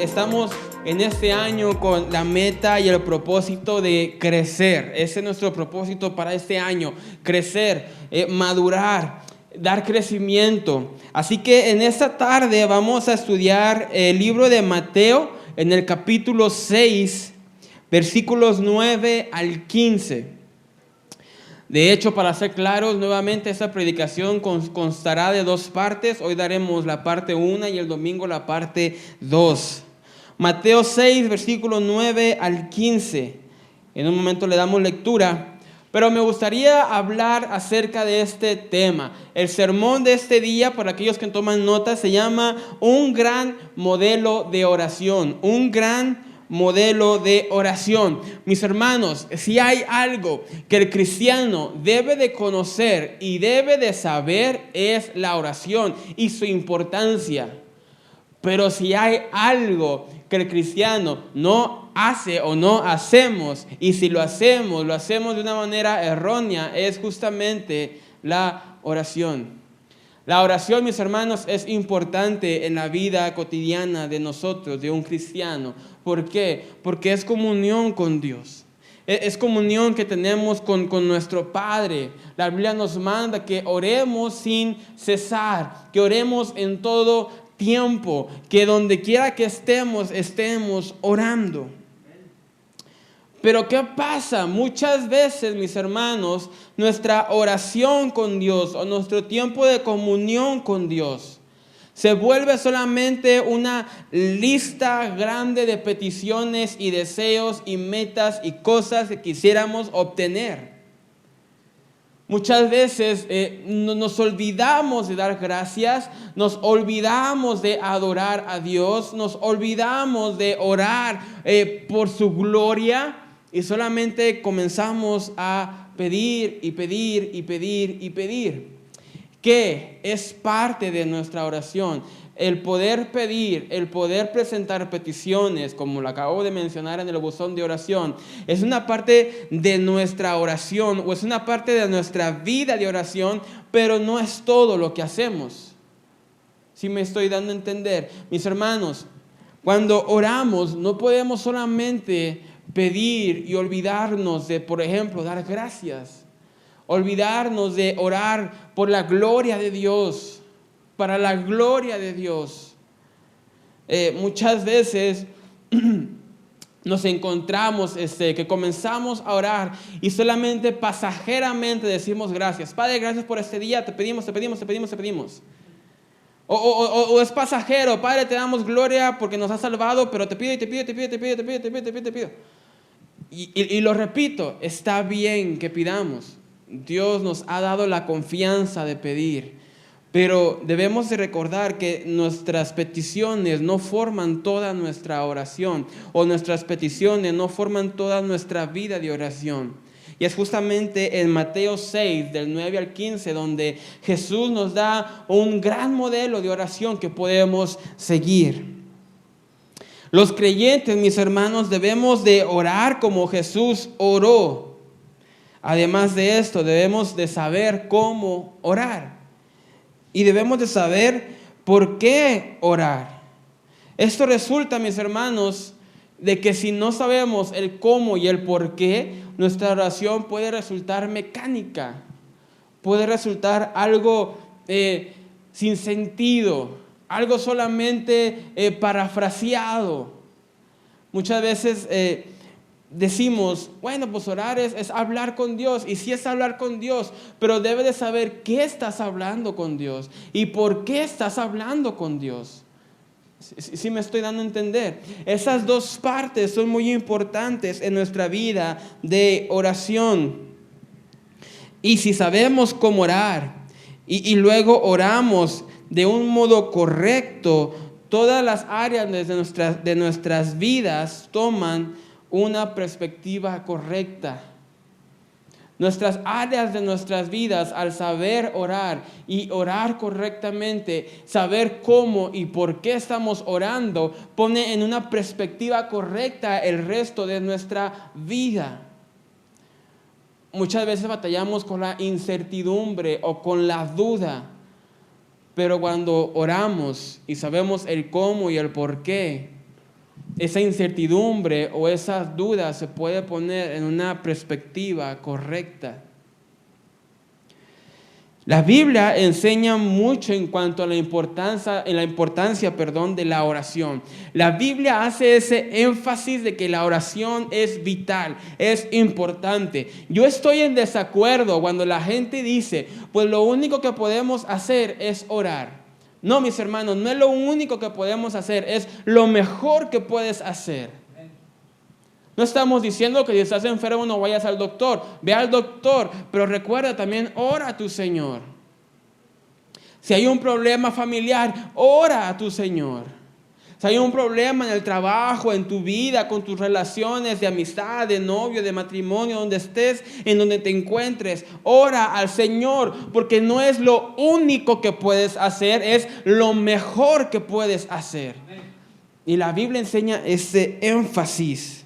estamos en este año con la meta y el propósito de crecer. Ese es nuestro propósito para este año: crecer, madurar, dar crecimiento. Así que en esta tarde vamos a estudiar el libro de Mateo en el capítulo 6, versículos 9 al 15. De hecho, para ser claros, nuevamente esta predicación constará de dos partes. Hoy daremos la parte 1 y el domingo la parte 2. Mateo 6, versículos 9 al 15. En un momento le damos lectura, pero me gustaría hablar acerca de este tema. El sermón de este día, para aquellos que toman notas, se llama Un gran modelo de oración. Un gran modelo de oración. Mis hermanos, si hay algo que el cristiano debe de conocer y debe de saber, es la oración y su importancia. Pero si hay algo que el cristiano no hace o no hacemos, y si lo hacemos de una manera errónea, es justamente la oración. La oración, mis hermanos, es importante en la vida cotidiana de nosotros, de un cristiano. ¿Por qué? Porque es comunión con Dios. Es comunión que tenemos con nuestro Padre. La Biblia nos manda que oremos sin cesar, que oremos en todo tiempo, que donde quiera que estemos orando. Pero ¿qué pasa? Muchas veces, mis hermanos, nuestra oración con Dios o nuestro tiempo de comunión con Dios se vuelve solamente una lista grande de peticiones y deseos y metas y cosas que quisiéramos obtener. Muchas veces nos olvidamos de dar gracias, nos olvidamos de adorar a Dios, nos olvidamos de orar por su gloria. Y solamente comenzamos a pedir y pedir y pedir y pedir. ¿Qué es parte de nuestra oración? El poder pedir, el poder presentar peticiones, como lo acabo de mencionar en el buzón de oración, es una parte de nuestra oración o es una parte de nuestra vida de oración, pero no es todo lo que hacemos. ¿Sí me estoy dando a entender? Mis hermanos, cuando oramos no podemos solamente pedir y olvidarnos de, por ejemplo, dar gracias. Olvidarnos de orar por la gloria de Dios, para la gloria de Dios. Muchas veces nos encontramos que comenzamos a orar y solamente pasajeramente decimos gracias. Padre, gracias por este día, te pedimos. O es pasajero: Padre, te damos gloria porque nos has salvado, pero te pido. Y lo repito, está bien que pidamos. Dios nos ha dado la confianza de pedir, pero debemos de recordar que nuestras peticiones no forman toda nuestra oración, o nuestras peticiones no forman toda nuestra vida de oración. Y es justamente en Mateo 6, del 9 al 15, donde Jesús nos da un gran modelo de oración que podemos seguir. Los creyentes, mis hermanos, debemos de orar como Jesús oró. Además de esto, debemos de saber cómo orar. Y debemos de saber por qué orar. Esto resulta, mis hermanos, de que si no sabemos el cómo y el por qué, nuestra oración puede resultar mecánica. Puede resultar algo sin sentido. Algo solamente parafraseado. Muchas veces decimos, bueno, pues orar es hablar con Dios. Y sí es hablar con Dios, pero debes de saber qué estás hablando con Dios y por qué estás hablando con Dios. Sí me estoy dando a entender. Esas dos partes son muy importantes en nuestra vida de oración. Y si sabemos cómo orar y luego oramos de un modo correcto, todas las áreas de nuestras vidas toman una perspectiva correcta. Nuestras áreas de nuestras vidas, al saber orar y orar correctamente, saber cómo y por qué estamos orando, pone en una perspectiva correcta el resto de nuestra vida. Muchas veces batallamos con la incertidumbre o con la duda. Pero cuando oramos y sabemos el cómo y el por qué, esa incertidumbre o esas dudas se puede poner en una perspectiva correcta. La Biblia enseña mucho en cuanto a la importancia de la oración. La Biblia hace ese énfasis de que la oración es vital, es importante. Yo estoy en desacuerdo cuando la gente dice, pues lo único que podemos hacer es orar. No, mis hermanos, no es lo único que podemos hacer, es lo mejor que puedes hacer. No estamos diciendo que si estás enfermo no vayas al doctor. Ve al doctor, pero recuerda también, ora a tu Señor. Si hay un problema familiar, ora a tu Señor. Si hay un problema en el trabajo, en tu vida, con tus relaciones de amistad, de novio, de matrimonio, donde estés, en donde te encuentres, ora al Señor, porque no es lo único que puedes hacer, es lo mejor que puedes hacer. Y la Biblia enseña ese énfasis.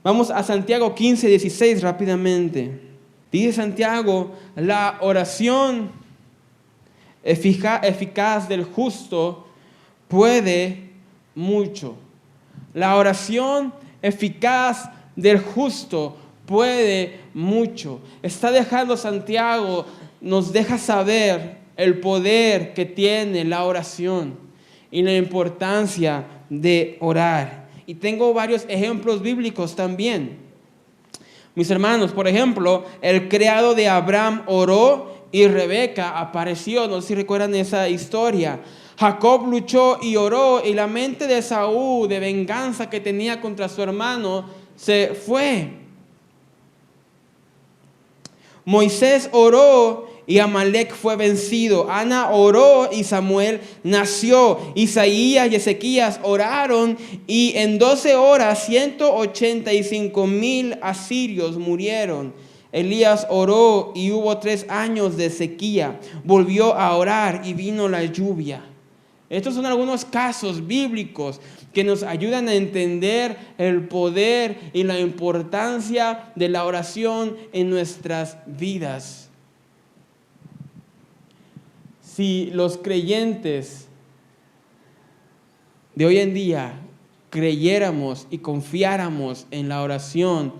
Vamos a Santiago 15:16 rápidamente. Dice Santiago, la oración eficaz del justo puede mucho. La oración eficaz del justo puede mucho. Está dejando Santiago, nos deja saber el poder que tiene la oración y la importancia de orar. Y tengo varios ejemplos bíblicos también. Mis hermanos, por ejemplo, el criado de Abraham oró y Rebeca apareció. No sé si recuerdan esa historia. Jacob luchó y oró y la mente de Esaú, de venganza que tenía contra su hermano, se fue. Moisés oró y Amalek fue vencido. Ana oró y Samuel nació. Isaías y Ezequías oraron y en 12 horas 185,000 asirios murieron. Elías oró y hubo 3 años de sequía. Volvió a orar y vino la lluvia. Estos son algunos casos bíblicos que nos ayudan a entender el poder y la importancia de la oración en nuestras vidas. Si los creyentes de hoy en día creyéramos y confiáramos en la oración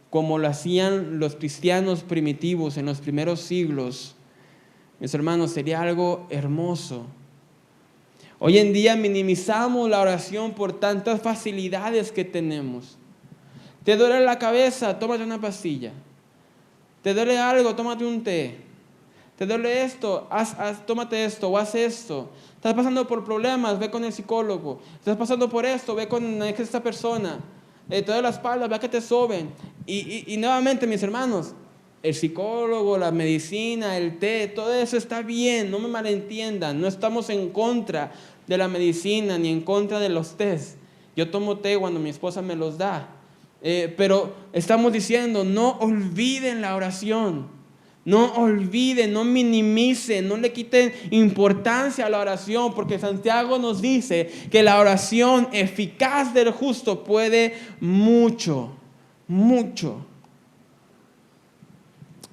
como lo hacían los cristianos primitivos en los primeros siglos, mis hermanos, sería algo hermoso. Hoy en día minimizamos la oración por tantas facilidades que tenemos. ¿Te duele la cabeza? Tómate una pastilla. ¿Te duele algo? Tómate un té. ¿Te duele esto? Tómate esto o haz esto. ¿Estás pasando por problemas? Ve con el psicólogo. ¿Estás pasando por esto? Ve con esta persona. Te duele la espalda, ve a que te soben. Y nuevamente, mis hermanos, el psicólogo, la medicina, el té, todo eso está bien, no me malentiendan. No estamos en contra de la medicina ni en contra de los tés. Yo tomo té cuando mi esposa me los da. Pero estamos diciendo, no olviden la oración. No olviden, no minimicen, no le quiten importancia a la oración, porque Santiago nos dice que la oración eficaz del justo puede mucho, mucho.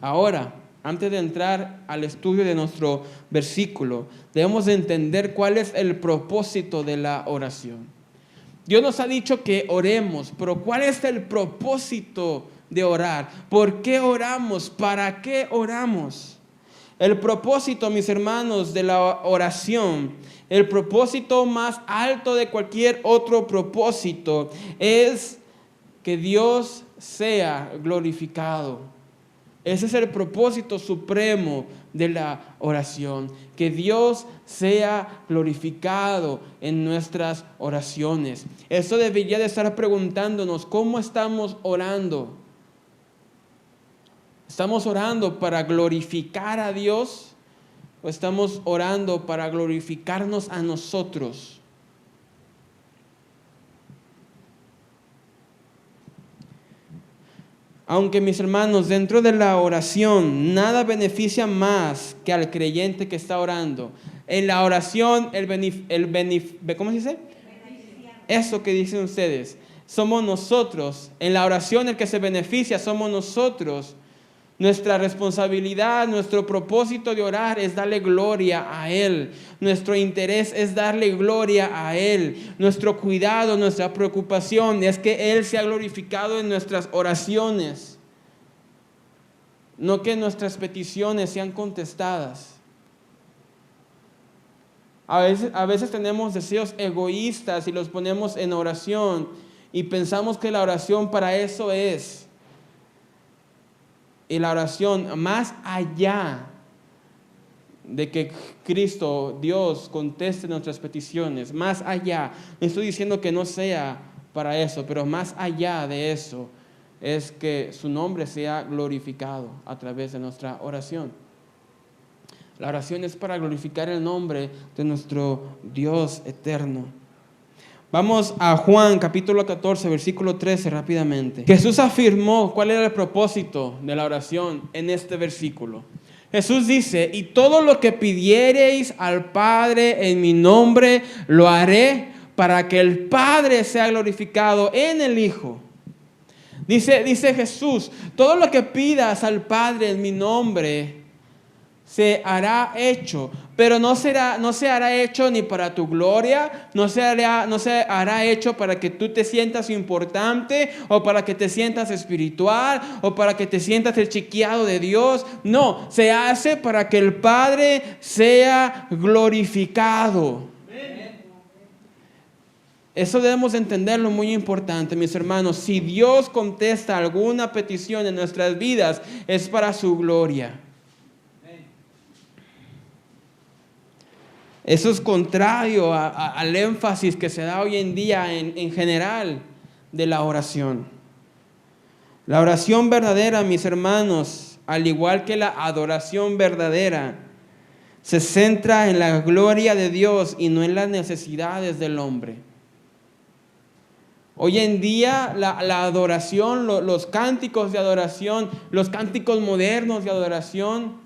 Ahora, antes de entrar al estudio de nuestro versículo, debemos entender cuál es el propósito de la oración. Dios nos ha dicho que oremos, pero ¿cuál es el propósito de orar? ¿Por qué oramos? ¿Para qué oramos? El propósito, mis hermanos, de la oración, el propósito más alto de cualquier otro propósito, es que Dios sea glorificado. Ese es el propósito supremo de la oración, que Dios sea glorificado en nuestras oraciones. Eso debería de estar preguntándonos, ¿cómo estamos orando? ¿Estamos orando para glorificar a Dios o estamos orando para glorificarnos a nosotros? Aunque, mis hermanos, dentro de la oración nada beneficia más que al creyente que está orando. En la oración, ¿cómo se dice? Eso que dicen ustedes, somos nosotros. En la oración el que se beneficia somos nosotros. Nuestra responsabilidad, nuestro propósito de orar es darle gloria a Él. Nuestro interés es darle gloria a Él. Nuestro cuidado, nuestra preocupación es que Él sea glorificado en nuestras oraciones. No que nuestras peticiones sean contestadas. A veces tenemos deseos egoístas y los ponemos en oración y pensamos que la oración para eso es. Y la oración, más allá de que Cristo, Dios, conteste nuestras peticiones, más allá, no estoy diciendo que no sea para eso, pero más allá de eso, es que su nombre sea glorificado a través de nuestra oración. La oración es para glorificar el nombre de nuestro Dios eterno. Vamos a Juan capítulo 14, versículo 13 rápidamente. Jesús afirmó cuál era el propósito de la oración en este versículo. Jesús dice, y todo lo que pidiereis al Padre en mi nombre, lo haré para que el Padre sea glorificado en el Hijo. Dice Jesús, todo lo que pidas al Padre en mi nombre, se hará hecho, pero no se hará hecho ni para tu gloria, no se hará hecho para que tú te sientas importante o para que te sientas espiritual o para que te sientas el chiqueado de Dios. No, se hace para que el Padre sea glorificado. Eso debemos entenderlo, muy importante, mis hermanos. Si Dios contesta alguna petición en nuestras vidas, es para su gloria. Eso es contrario al énfasis que se da hoy en día en general de la oración. La oración verdadera, mis hermanos, al igual que la adoración verdadera, se centra en la gloria de Dios y no en las necesidades del hombre. Hoy en día la adoración, los cánticos de adoración, los cánticos modernos de adoración,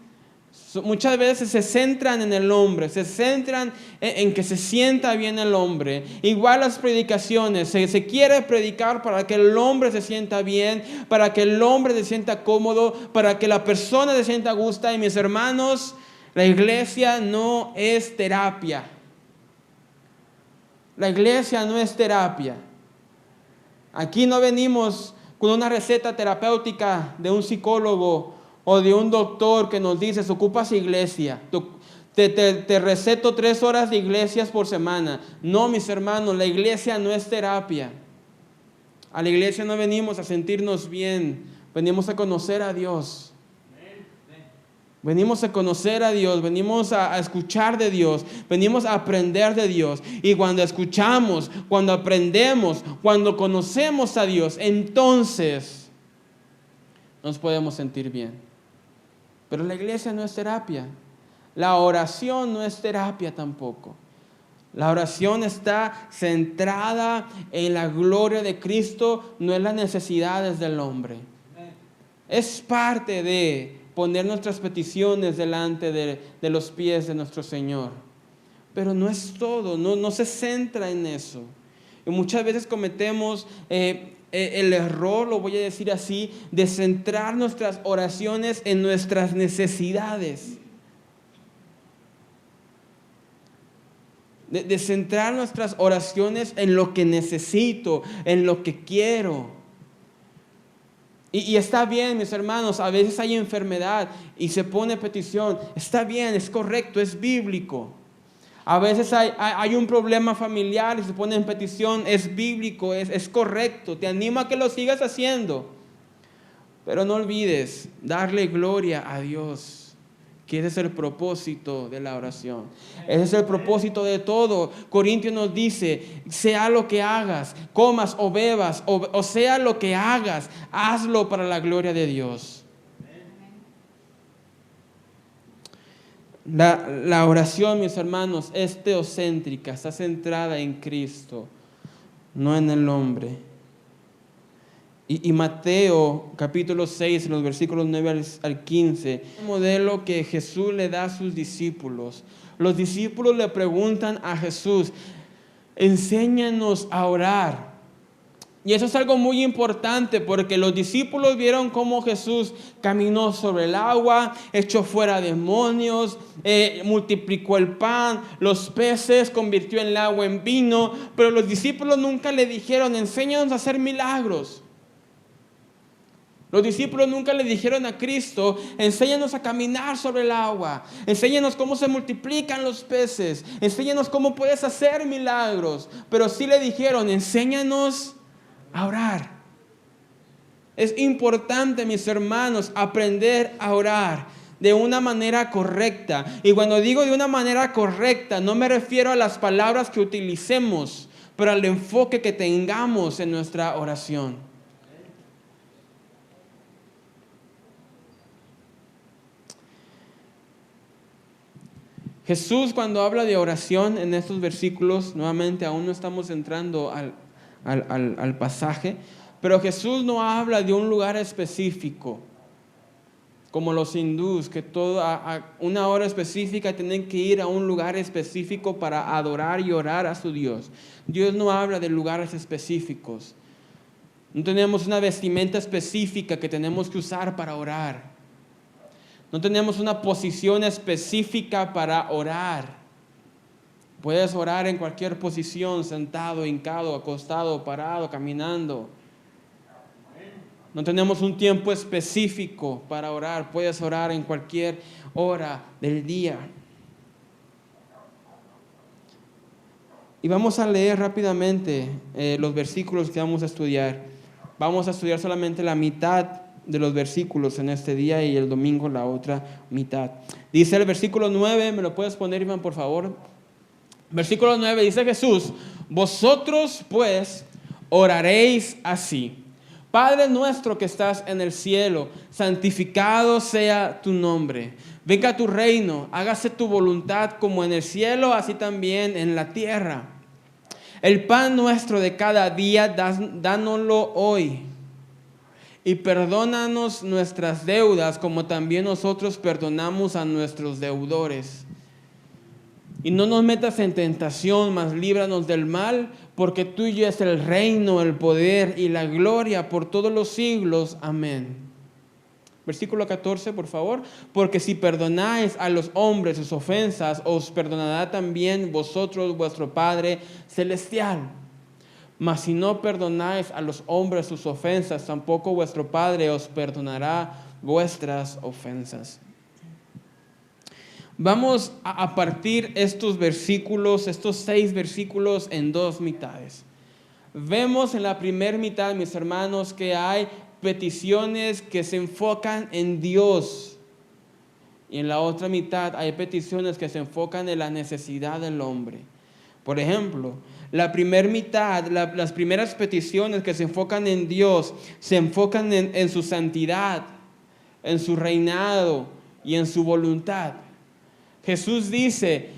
muchas veces se centran en el hombre, se centran en que se sienta bien el hombre. Igual las predicaciones, se quiere predicar para que el hombre se sienta bien, para que el hombre se sienta cómodo, para que la persona se sienta a gusto. Y mis hermanos, la iglesia no es terapia. La iglesia no es terapia. Aquí no venimos con una receta terapéutica de un psicólogo o de un doctor que nos dice, ocupas iglesia, te receto 3 horas de iglesias por semana. No, mis hermanos, la iglesia no es terapia. A la iglesia no venimos a sentirnos bien, venimos a conocer a Dios. Venimos a conocer a Dios, venimos a escuchar de Dios, venimos a aprender de Dios. Y cuando escuchamos, cuando aprendemos, cuando conocemos a Dios, entonces nos podemos sentir bien. Pero la iglesia no es terapia. La oración no es terapia tampoco. La oración está centrada en la gloria de Cristo, no en las necesidades del hombre. Es parte de poner nuestras peticiones delante de los pies de nuestro Señor. Pero no es todo, no se centra en eso. Y muchas veces cometemos el error, lo voy a decir así, de centrar nuestras oraciones en nuestras necesidades. De centrar nuestras oraciones en lo que necesito, en lo que quiero. Y está bien, mis hermanos, a veces hay enfermedad y se pone petición. Está bien, es correcto, es bíblico. A veces hay un problema familiar y se pone en petición, es bíblico, es correcto. Te animo a que lo sigas haciendo. Pero no olvides darle gloria a Dios, que ese es el propósito de la oración. Ese es el propósito de todo. Corintios nos dice, sea lo que hagas, comas o bebas, o sea lo que hagas, hazlo para la gloria de Dios. La oración, mis hermanos, es teocéntrica, está centrada en Cristo, no en el hombre. Y Mateo capítulo 6, en los versículos 9 al 15, un modelo que Jesús le da a sus discípulos. Los discípulos le preguntan a Jesús, enséñanos a orar. Y eso es algo muy importante porque los discípulos vieron cómo Jesús caminó sobre el agua, echó fuera demonios, multiplicó el pan, los peces, convirtió el agua en vino, pero los discípulos nunca le dijeron, enséñanos a hacer milagros. Los discípulos nunca le dijeron a Cristo, enséñanos a caminar sobre el agua, enséñanos cómo se multiplican los peces, enséñanos cómo puedes hacer milagros, pero sí le dijeron, enséñanos a orar. Es importante, mis hermanos, aprender a orar de una manera correcta. Y cuando digo de una manera correcta, no me refiero a las palabras que utilicemos, pero al enfoque que tengamos en nuestra oración. Jesús, cuando habla de oración en estos versículos, nuevamente aún no estamos entrando al pasaje, pero Jesús no habla de un lugar específico, como los hindús, que a una hora específica tienen que ir a un lugar específico para adorar y orar a su Dios. Dios no habla de lugares específicos. No tenemos una vestimenta específica que tenemos que usar para orar. No tenemos una posición específica para orar. Puedes orar en cualquier posición, sentado, hincado, acostado, parado, caminando. No tenemos un tiempo específico para orar. Puedes orar en cualquier hora del día. Y vamos a leer rápidamente los versículos que vamos a estudiar. Vamos a estudiar solamente la mitad de los versículos en este día y el domingo la otra mitad. Dice el versículo 9, ¿me lo puedes poner, Iván, por favor? Versículo 9 dice Jesús, vosotros pues oraréis así. Padre nuestro que estás en el cielo, santificado sea tu nombre. Venga tu reino, hágase tu voluntad como en el cielo, así también en la tierra. El pan nuestro de cada día, dánoslo hoy. Y perdónanos nuestras deudas, como también nosotros perdonamos a nuestros deudores. Y no nos metas en tentación, mas líbranos del mal, porque tuyo es el reino, el poder y la gloria por todos los siglos. Amén. Versículo 14, por favor. Porque si perdonáis a los hombres sus ofensas, os perdonará también vosotros vuestro Padre Celestial. Mas si no perdonáis a los hombres sus ofensas, tampoco vuestro Padre os perdonará vuestras ofensas. Vamos a partir estos versículos, estos 6 versículos en 2 mitades. Vemos en la primera mitad, mis hermanos, que hay peticiones que se enfocan en Dios. Y en la otra mitad hay peticiones que se enfocan en la necesidad del hombre. Por ejemplo, la primera mitad, las primeras peticiones que se enfocan en Dios, se enfocan en su santidad, en su reinado y en su voluntad. Jesús dice,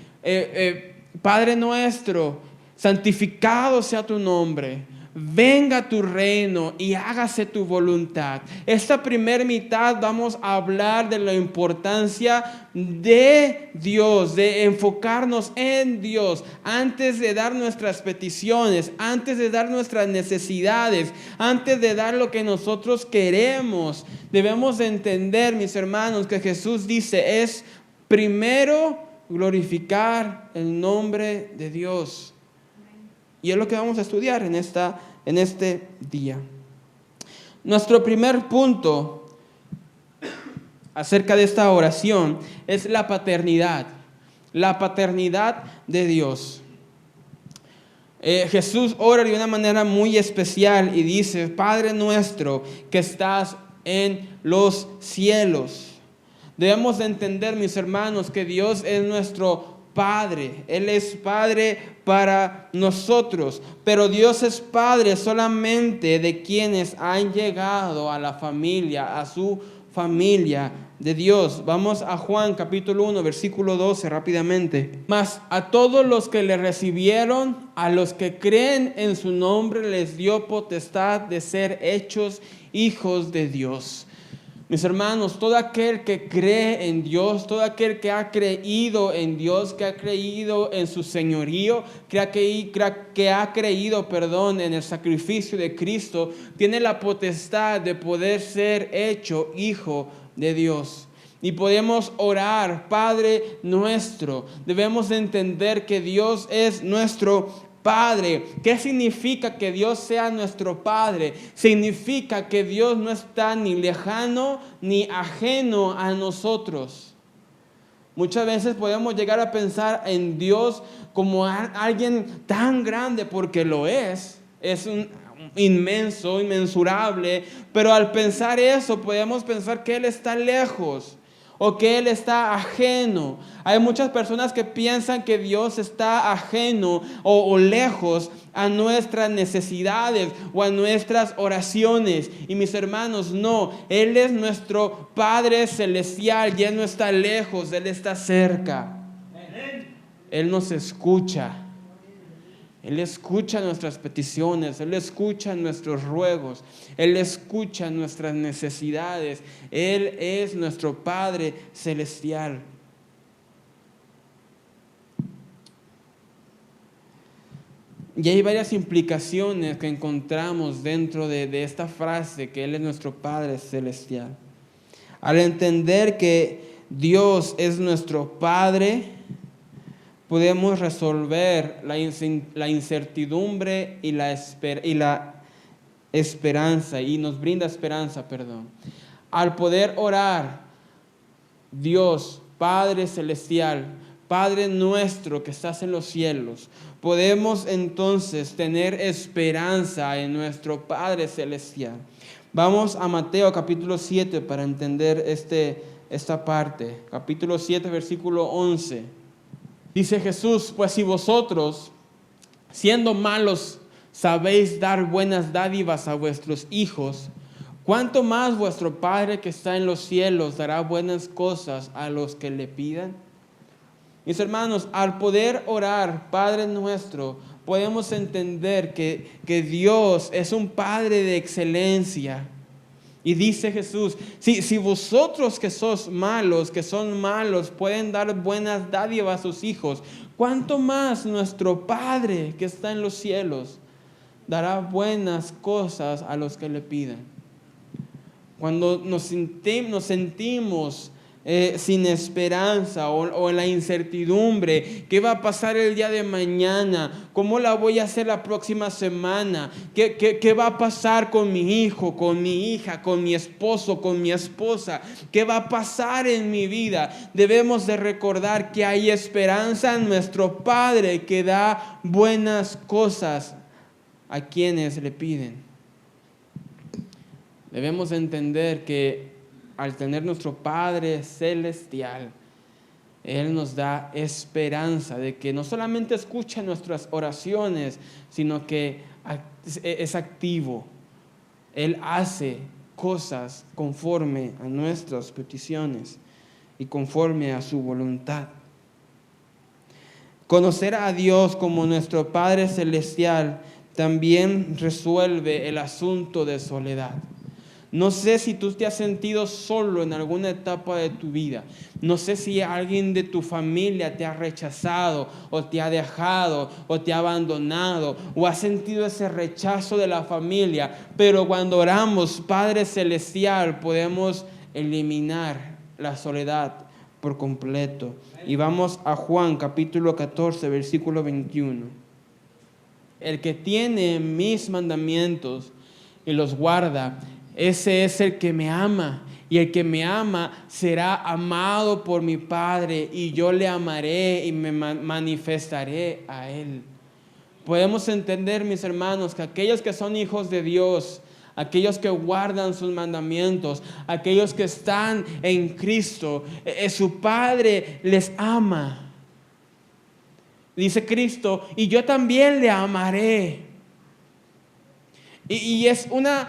Padre nuestro, santificado sea tu nombre, venga tu reino y hágase tu voluntad. Esta primera mitad vamos a hablar de la importancia de Dios, de enfocarnos en Dios antes de dar nuestras peticiones, antes de dar nuestras necesidades, antes de dar lo que nosotros queremos. Debemos de entender, mis hermanos, que Jesús dice es primero glorificar el nombre de Dios. Y es lo que vamos a estudiar en este día. Nuestro primer punto acerca de esta oración es la paternidad de Dios. Jesús ora de una manera muy especial y dice, Padre nuestro que estás en los cielos. Debemos de entender, mis hermanos, que Dios es nuestro Padre. Él es Padre para nosotros, pero Dios es Padre solamente de quienes han llegado a la familia, a su familia de Dios. Vamos a Juan capítulo 1, versículo 12 rápidamente. Mas a todos los que le recibieron, a los que creen en su nombre, les dio potestad de ser hechos hijos de Dios. Mis hermanos, todo aquel que cree en Dios, todo aquel que ha creído en Dios, que ha creído en su señorío, que ha creído, en el sacrificio de Cristo, tiene la potestad de poder ser hecho hijo de Dios. Y podemos orar, Padre nuestro. Debemos entender que Dios es nuestro Padre. ¿Qué significa que Dios sea nuestro Padre? Significa que Dios no está ni lejano ni ajeno a nosotros. Muchas veces podemos llegar a pensar en Dios como alguien tan grande, porque lo es un inmenso, inmensurable, pero al pensar eso podemos pensar que Él está lejos o que Él está ajeno. Hay muchas personas que piensan que Dios está ajeno o lejos a nuestras necesidades o a nuestras oraciones. Y mis hermanos, no, Él es nuestro Padre celestial y Él no está lejos, Él está cerca. Él nos escucha. Él escucha nuestras peticiones, Él escucha nuestros ruegos, Él escucha nuestras necesidades. Él es nuestro Padre celestial. Y hay varias implicaciones que encontramos dentro de esta frase, que Él es nuestro Padre celestial. Al entender que Dios es nuestro Padre, podemos resolver la incertidumbre y la esperanza, y nos brinda esperanza, Al poder orar, Dios, Padre celestial, Padre nuestro que estás en los cielos, podemos entonces tener esperanza en nuestro Padre celestial. Vamos a Mateo capítulo 7 para entender esta parte. Capítulo 7, versículo 11. Dice Jesús: pues si vosotros, siendo malos, sabéis dar buenas dádivas a vuestros hijos, ¿cuánto más vuestro Padre que está en los cielos dará buenas cosas a los que le pidan? Mis hermanos, al poder orar, Padre nuestro, podemos entender que Dios es un Padre de excelencia. Y dice Jesús, si vosotros que son malos, pueden dar buenas dádivas a sus hijos, ¿cuánto más nuestro Padre que está en los cielos dará buenas cosas a los que le pidan? Cuando nos sentimos sin esperanza o en la incertidumbre, ¿qué va a pasar el día de mañana? ¿Cómo la voy a hacer la próxima semana? ¿Qué va a pasar con mi hijo, con mi hija, con mi esposo, con mi esposa? ¿Qué va a pasar en mi vida? Debemos de recordar que hay esperanza en nuestro Padre que da buenas cosas a quienes le piden. Debemos entender que al tener nuestro Padre celestial, Él nos da esperanza de que no solamente escucha nuestras oraciones, sino que es activo. Él hace cosas conforme a nuestras peticiones y conforme a su voluntad. Conocer a Dios como nuestro Padre celestial también resuelve el asunto de soledad. No sé si tú te has sentido solo en alguna etapa de tu vida. No sé si alguien de tu familia te ha rechazado o te ha dejado o te ha abandonado o has sentido ese rechazo de la familia. Pero cuando oramos, Padre Celestial, podemos eliminar la soledad por completo. Y vamos a Juan capítulo 14, versículo 21. El que tiene mis mandamientos y los guarda, ese es el que me ama, y el que me ama será amado por mi Padre, y yo le amaré y me manifestaré a él. Podemos entender, mis hermanos, que aquellos que son hijos de Dios, aquellos que guardan sus mandamientos, aquellos que están en Cristo, su Padre les ama. Dice Cristo, y yo también le amaré. Y es una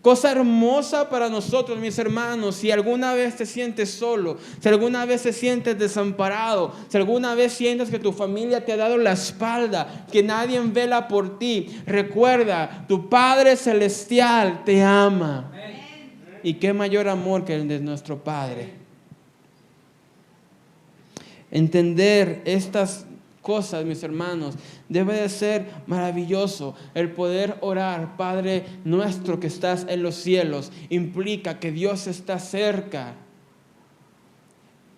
cosa hermosa para nosotros, mis hermanos. Si alguna vez te sientes solo, si alguna vez te sientes desamparado, si alguna vez sientes que tu familia te ha dado la espalda, que nadie vela por ti, recuerda, tu Padre Celestial te ama. Y qué mayor amor que el de nuestro Padre. Entender estas cosas, mis hermanos, debe de ser maravilloso. El poder orar, Padre nuestro que estás en los cielos, implica que Dios está cerca,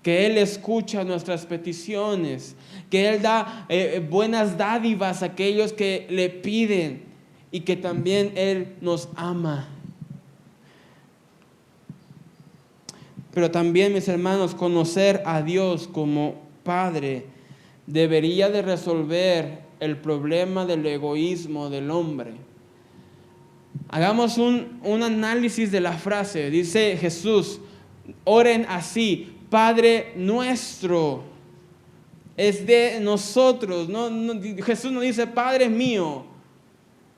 que Él escucha nuestras peticiones, que Él da buenas dádivas a aquellos que le piden y que también Él nos ama. Pero también, mis hermanos, conocer a Dios como Padre debería de resolver el problema del egoísmo del hombre. Hagamos un análisis de la frase. Dice Jesús, oren así, Padre nuestro. Es de nosotros. Jesús no dice Padre mío.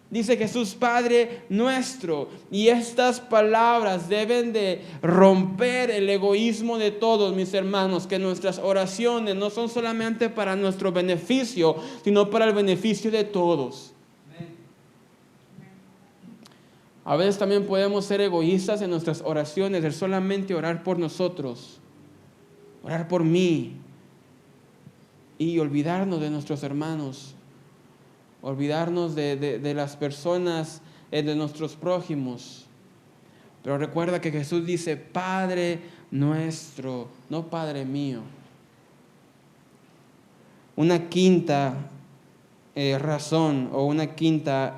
Dice Jesús, Padre nuestro. Y estas palabras deben de romper el egoísmo de todos, mis hermanos, que nuestras oraciones no son solamente para nuestro beneficio, sino para el beneficio de todos. A veces también podemos ser egoístas en nuestras oraciones, de solamente orar por nosotros, orar por mí, y olvidarnos de nuestros hermanos. Olvidarnos de las personas, de nuestros prójimos. Pero recuerda que Jesús dice, Padre nuestro, no Padre mío. Una quinta razón o una quinta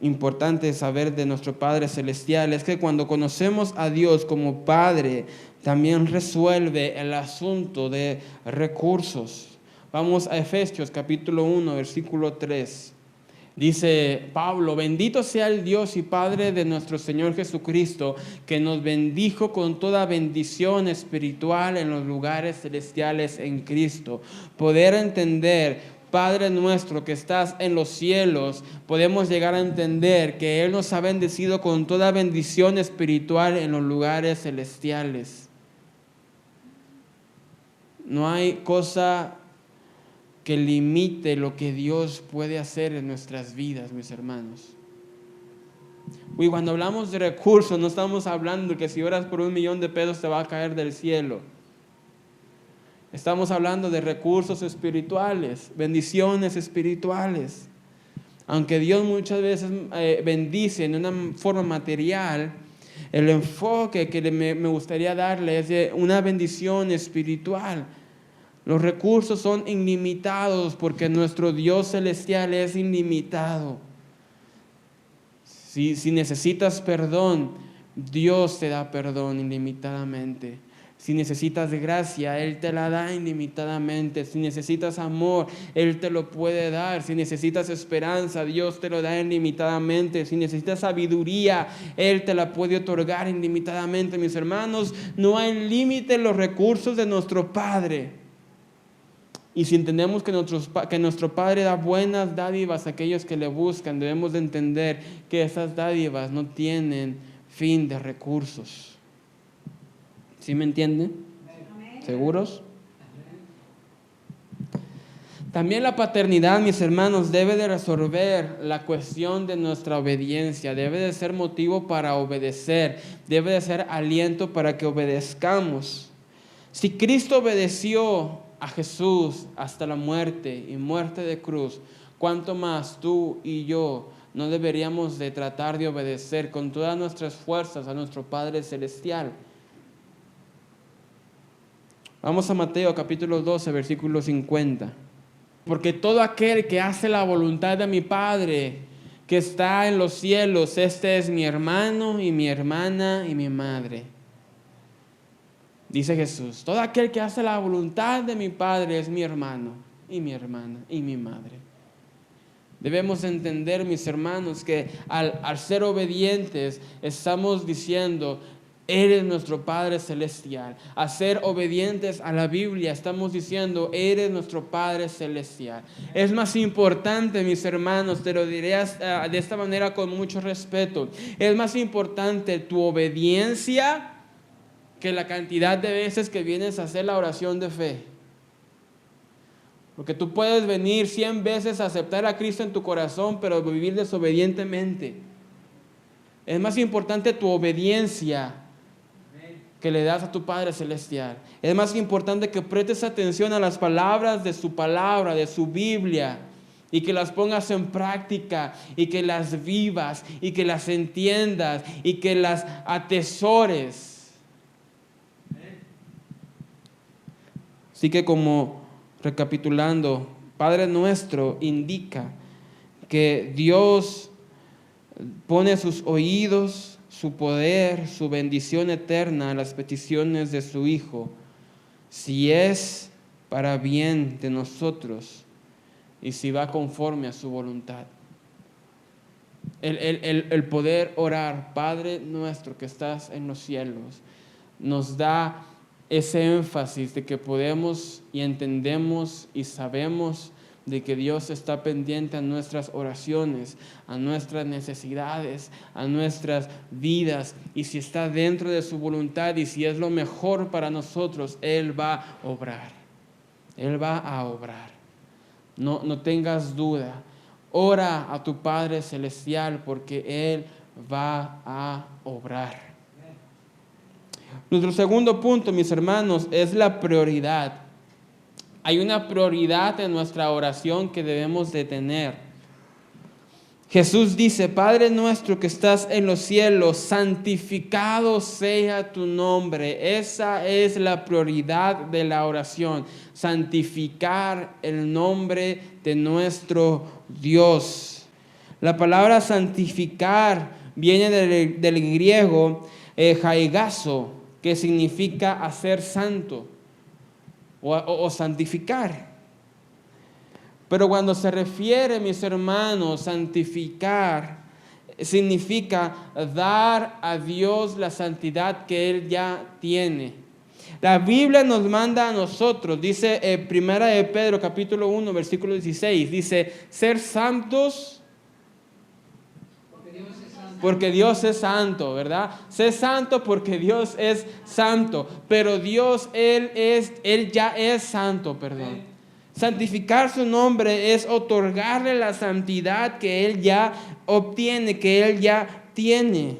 importante saber de nuestro Padre Celestial es que cuando conocemos a Dios como Padre, también resuelve el asunto de recursos. Vamos a Efesios capítulo 1, versículo 3. Dice Pablo, bendito sea el Dios y Padre de nuestro Señor Jesucristo, que nos bendijo con toda bendición espiritual en los lugares celestiales en Cristo. Poder entender, Padre nuestro que estás en los cielos, podemos llegar a entender que Él nos ha bendecido con toda bendición espiritual en los lugares celestiales. No hay cosa que limite lo que Dios puede hacer en nuestras vidas, mis hermanos. Y cuando hablamos de recursos, no estamos hablando que si oras por $1,000,000 te va a caer del cielo. Estamos hablando de recursos espirituales, bendiciones espirituales. Aunque Dios muchas veces bendice en una forma material, el enfoque que me gustaría darle es de una bendición espiritual. Los recursos son ilimitados porque nuestro Dios celestial es ilimitado. Si necesitas perdón, Dios te da perdón ilimitadamente. Si necesitas gracia, Él te la da ilimitadamente. Si necesitas amor, Él te lo puede dar. Si necesitas esperanza, Dios te lo da ilimitadamente. Si necesitas sabiduría, Él te la puede otorgar ilimitadamente. Mis hermanos, no hay límite en los recursos de nuestro Padre. Y si entendemos que nuestro Padre da buenas dádivas a aquellos que le buscan, debemos de entender que esas dádivas no tienen fin de recursos. ¿Sí me entienden? ¿Seguros? También la paternidad, mis hermanos, debe de resolver la cuestión de nuestra obediencia. Debe de ser motivo para obedecer. Debe de ser aliento para que obedezcamos. Si Cristo obedeció a Jesús hasta la muerte y muerte de cruz, ¿cuánto más tú y yo no deberíamos de tratar de obedecer con todas nuestras fuerzas a nuestro Padre Celestial? Vamos a Mateo capítulo 12, versículo 50. Porque todo aquel que hace la voluntad de mi Padre que está en los cielos, este es mi hermano y mi hermana y mi madre. Dice Jesús, todo aquel que hace la voluntad de mi Padre es mi hermano y mi hermana y mi madre. Debemos entender, mis hermanos, que al ser obedientes estamos diciendo, eres nuestro Padre Celestial. Al ser obedientes a la Biblia estamos diciendo, eres nuestro Padre Celestial. Es más importante, mis hermanos, te lo diré de esta manera con mucho respeto, es más importante tu obediencia que la cantidad de veces que vienes a hacer la oración de fe. Porque tú puedes venir 100 veces a aceptar a Cristo en tu corazón, pero vivir desobedientemente. Es más importante tu obediencia que le das a tu Padre Celestial. Es más importante que prestes atención a las palabras de su palabra, de su Biblia, y que las pongas en práctica, y que las vivas, y que las entiendas, y que las atesores. Así que, como recapitulando, Padre nuestro indica que Dios pone sus oídos, su poder, su bendición eterna a las peticiones de su Hijo, si es para bien de nosotros y si va conforme a su voluntad. El poder orar, Padre nuestro que estás en los cielos, nos da ese énfasis de que podemos y entendemos y sabemos de que Dios está pendiente a nuestras oraciones, a nuestras necesidades, a nuestras vidas, y si está dentro de su voluntad y si es lo mejor para nosotros, Él va a obrar. Él va a obrar. No tengas duda. Ora a tu Padre Celestial porque Él va a obrar. Nuestro segundo punto, mis hermanos, es la prioridad. Hay una prioridad en nuestra oración que debemos de tener. Jesús dice, Padre nuestro que estás en los cielos, santificado sea tu nombre. Esa es la prioridad de la oración, santificar el nombre de nuestro Dios. La palabra santificar viene del griego haigazo, que significa hacer santo o santificar. Pero cuando se refiere, mis hermanos, santificar, significa dar a Dios la santidad que Él ya tiene. La Biblia nos manda a nosotros, dice Primera de Pedro, capítulo 1, versículo 16, dice, ser santos porque Dios es santo, ¿verdad? Sé santo porque Dios es santo, pero Dios, Él ya es santo, perdón. Santificar su nombre es otorgarle la santidad que Él ya obtiene, que Él ya tiene.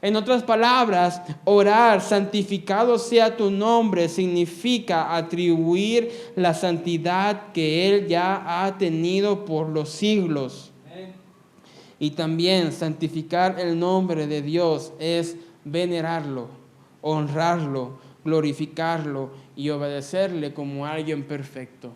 En otras palabras, orar, santificado sea tu nombre, significa atribuir la santidad que Él ya ha tenido por los siglos. Y también santificar el nombre de Dios es venerarlo, honrarlo, glorificarlo y obedecerle como alguien perfecto.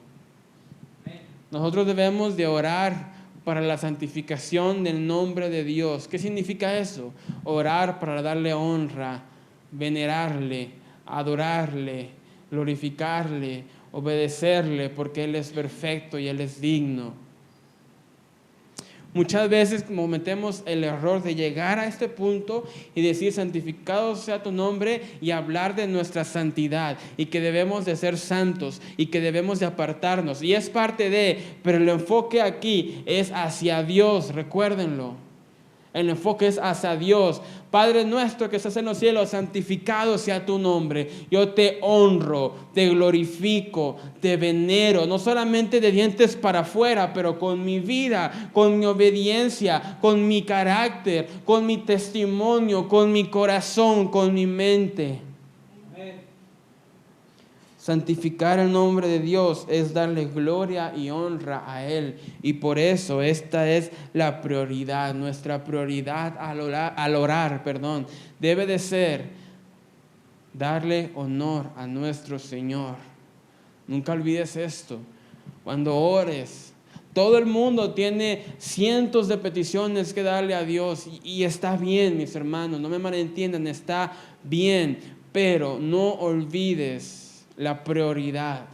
Nosotros debemos de orar para la santificación del nombre de Dios. ¿Qué significa eso? Orar para darle honra, venerarle, adorarle, glorificarle, obedecerle porque Él es perfecto y Él es digno. Muchas veces cometemos el error de llegar a este punto y decir santificado sea tu nombre y hablar de nuestra santidad y que debemos de ser santos y que debemos de apartarnos. Y es parte de, pero el enfoque aquí es hacia Dios, recuérdenlo. El enfoque es hacia Dios. Padre nuestro que estás en los cielos, santificado sea tu nombre. Yo te honro, te glorifico, te venero, no solamente de dientes para afuera, pero con mi vida, con mi obediencia, con mi carácter, con mi testimonio, con mi corazón, con mi mente. Santificar el nombre de Dios es darle gloria y honra a Él. Y por eso esta es la prioridad. Nuestra prioridad al orar, debe de ser darle honor a nuestro Señor. Nunca olvides esto. Cuando ores, todo el mundo tiene cientos de peticiones que darle a Dios. Y está bien, mis hermanos, no me malentiendan, está bien. Pero no olvides la prioridad.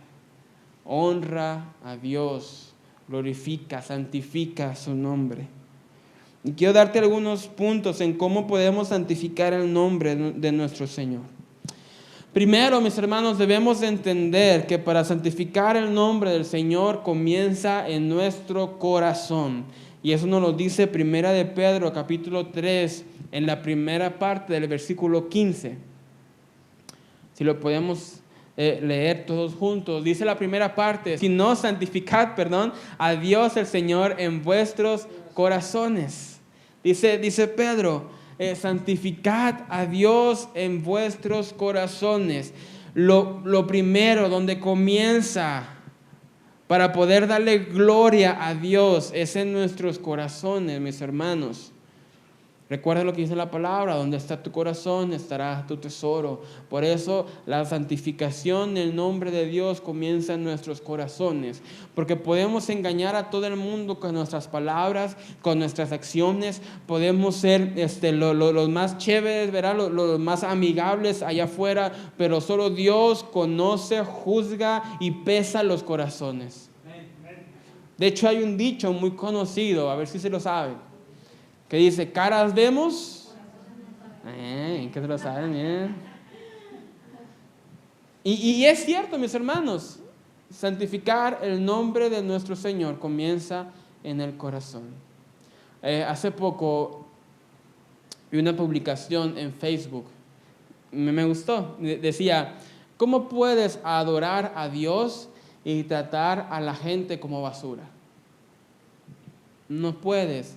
Honra a Dios, glorifica, santifica su nombre. Y quiero darte algunos puntos en cómo podemos santificar el nombre de nuestro Señor. Primero, mis hermanos, debemos entender que para santificar el nombre del Señor comienza en nuestro corazón. Y eso nos lo dice Primera de Pedro, capítulo 3, en la primera parte del versículo 15. Si lo podemos leer todos juntos. Dice la primera parte, si no santificad, a Dios el Señor en vuestros corazones. Dice Pedro, santificad a Dios en vuestros corazones. Lo primero, donde comienza para poder darle gloria a Dios, es en nuestros corazones, mis hermanos. Recuerda lo que dice la palabra: donde está tu corazón estará tu tesoro. Por eso la santificación en el nombre de Dios comienza en nuestros corazones, porque podemos engañar a todo el mundo con nuestras palabras, con nuestras acciones. Podemos ser los más chéveres, ¿verdad? Los más amigables allá afuera, pero solo Dios conoce, juzga y pesa los corazones. De hecho, hay un dicho muy conocido, a ver si se lo saben, que dice: caras vemos, que se lo saben bien. Y es cierto, mis hermanos, santificar el nombre de nuestro Señor comienza en el corazón. Hace poco vi una publicación en Facebook, me gustó, decía: ¿cómo puedes adorar a Dios y tratar a la gente como basura? No puedes.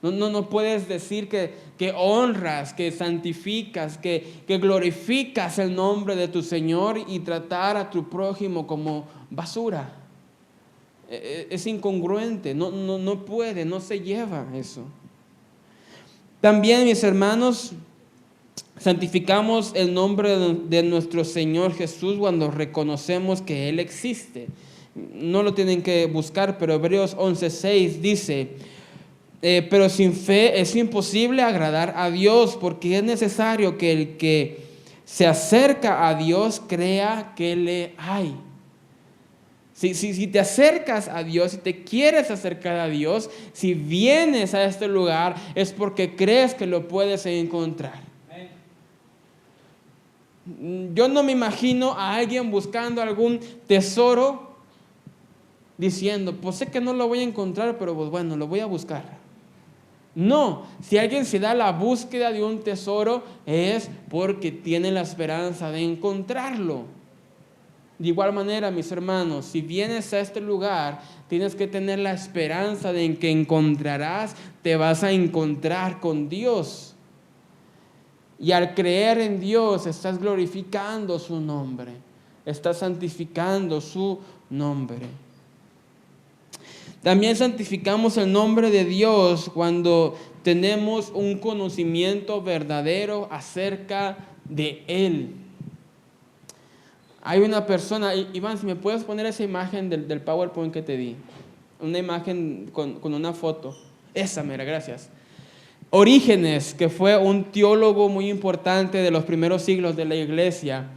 No puedes decir que honras, que santificas, que glorificas el nombre de tu Señor y tratar a tu prójimo como basura. Es incongruente, no puede, no se lleva eso. También, mis hermanos, santificamos el nombre de nuestro Señor Jesús cuando reconocemos que Él existe. No lo tienen que buscar, pero Hebreos 11:6 dice: pero sin fe es imposible agradar a Dios, porque es necesario que el que se acerca a Dios crea que le hay. Si te acercas a Dios, si te quieres acercar a Dios, si vienes a este lugar, es porque crees que lo puedes encontrar. Yo no me imagino a alguien buscando algún tesoro diciendo: pues sé que no lo voy a encontrar, pero pues bueno, lo voy a buscar. No, si alguien se da la búsqueda de un tesoro, es porque tiene la esperanza de encontrarlo. De igual manera, mis hermanos, si vienes a este lugar, tienes que tener la esperanza de que encontrarás, te vas a encontrar con Dios. Y al creer en Dios, estás glorificando su nombre, estás santificando su nombre. También santificamos el nombre de Dios cuando tenemos un conocimiento verdadero acerca de Él. Hay una persona, Iván, si me puedes poner esa imagen del PowerPoint que te di, una imagen con una foto, esa mera, gracias. Orígenes, que fue un teólogo muy importante de los primeros siglos de la iglesia,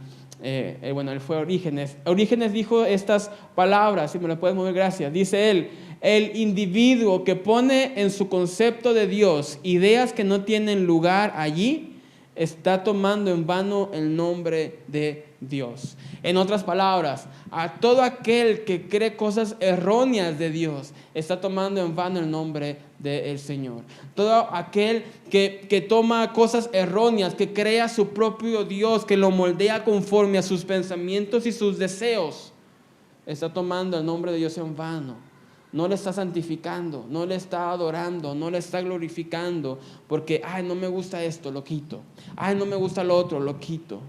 él fue Orígenes. Orígenes dijo estas palabras, si me las puedes mover, gracias. Dice él: el individuo que pone en su concepto de Dios ideas que no tienen lugar allí, está tomando en vano el nombre de Dios. En otras palabras, a todo aquel que cree cosas erróneas de Dios, está tomando en vano el nombre del Señor. Todo aquel que toma cosas erróneas, que crea su propio Dios, que lo moldea conforme a sus pensamientos y sus deseos, está tomando el nombre de Dios en vano. No le está santificando, no le está adorando, no le está glorificando, porque, no me gusta esto, lo quito. No me gusta lo otro, lo quito.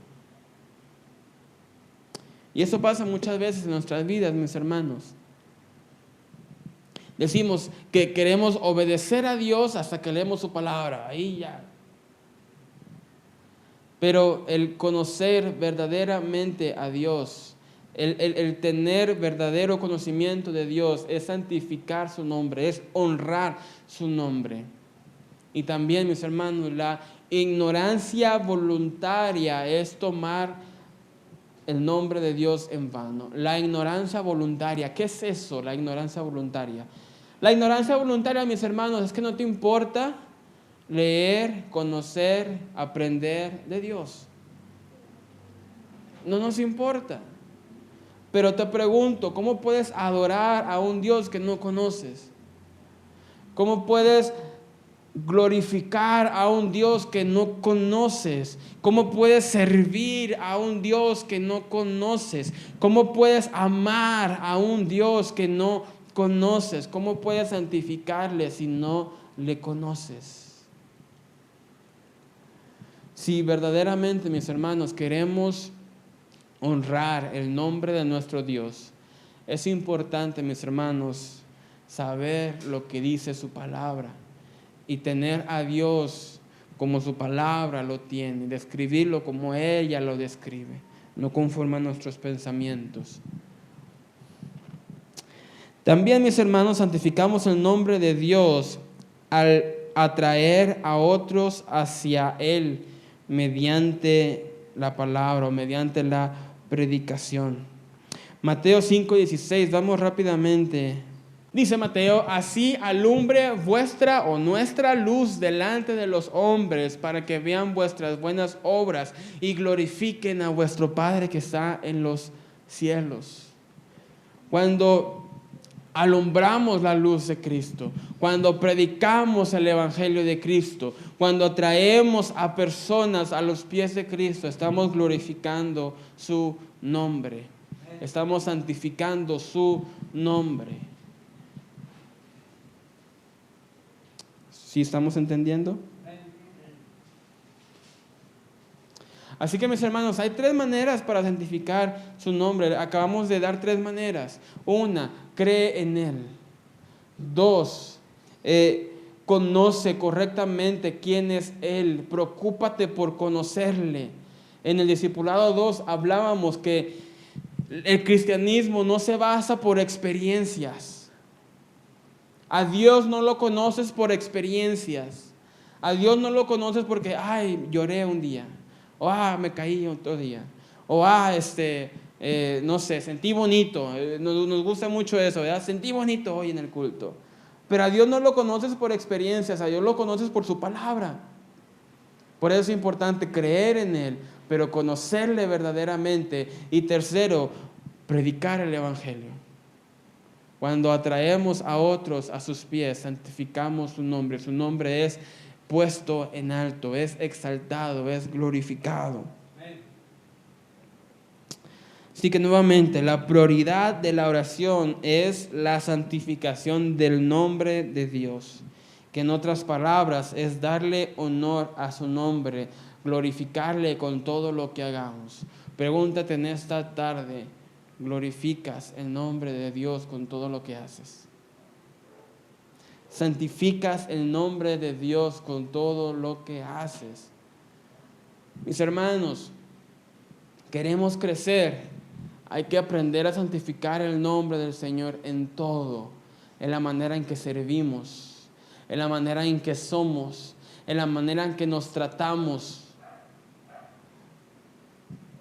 Y eso pasa muchas veces en nuestras vidas, mis hermanos. Decimos que queremos obedecer a Dios hasta que leemos su palabra, ahí ya. Pero el conocer verdaderamente a Dios, el tener verdadero conocimiento de Dios, es santificar su nombre, es honrar su nombre. Y también, mis hermanos, la ignorancia voluntaria es tomar el nombre de Dios en vano. La ignorancia voluntaria, ¿qué es eso? La ignorancia voluntaria. La ignorancia voluntaria, mis hermanos, es que no te importa leer, conocer, aprender de Dios. No nos importa. Pero te pregunto, ¿cómo puedes adorar a un Dios que no conoces? ¿Cómo puedes glorificar a un Dios que no conoces? ¿Cómo puedes servir a un Dios que no conoces? ¿Cómo puedes amar a un Dios que no conoces? ¿Cómo puedes santificarle si no le conoces. Si verdaderamente, mis hermanos, queremos honrar el nombre de nuestro Dios, es importante, mis hermanos, saber lo que dice su palabra y tener a Dios como su palabra lo tiene, describirlo como ella lo describe, no conforme a nuestros pensamientos. También, mis hermanos, santificamos el nombre de Dios al atraer a otros hacia Él mediante la palabra o mediante la predicación. Mateo 5:16, vamos rápidamente. Dice Mateo: así alumbre vuestra o nuestra luz delante de los hombres, para que vean vuestras buenas obras y glorifiquen a vuestro Padre que está en los cielos. Cuando alumbramos la luz de Cristo, cuando predicamos el Evangelio de Cristo, cuando traemos a personas a los pies de Cristo, estamos glorificando su nombre, estamos santificando su nombre. ¿Sí estamos entendiendo? Así que, mis hermanos, hay 3 maneras para santificar su nombre. Acabamos de dar 3 maneras. 1, cree en Él. 2, conoce correctamente quién es Él. Preocúpate por conocerle. En el discipulado 2 hablábamos que el cristianismo no se basa por experiencias. A Dios no lo conoces por experiencias. A Dios no lo conoces porque, lloré un día. O, me caí otro día. O, no sé, sentí bonito. Nos gusta mucho eso, ¿verdad? Sentí bonito hoy en el culto. Pero a Dios no lo conoces por experiencias, a Dios lo conoces por su palabra. Por eso es importante creer en Él, pero conocerle verdaderamente. Y tercero, predicar el Evangelio. Cuando atraemos a otros a sus pies, santificamos su nombre. Su nombre es puesto en alto, es exaltado, es glorificado. Así que nuevamente, la prioridad de la oración es la santificación del nombre de Dios, que en otras palabras es darle honor a su nombre, glorificarle con todo lo que hagamos. Pregúntate en esta tarde, ¿glorificas el nombre de Dios con todo lo que haces? ¿Santificas el nombre de Dios con todo lo que haces? Mis hermanos, queremos crecer. Hay que aprender a santificar el nombre del Señor en todo, en la manera en que servimos, en la manera en que somos, en la manera en que nos tratamos.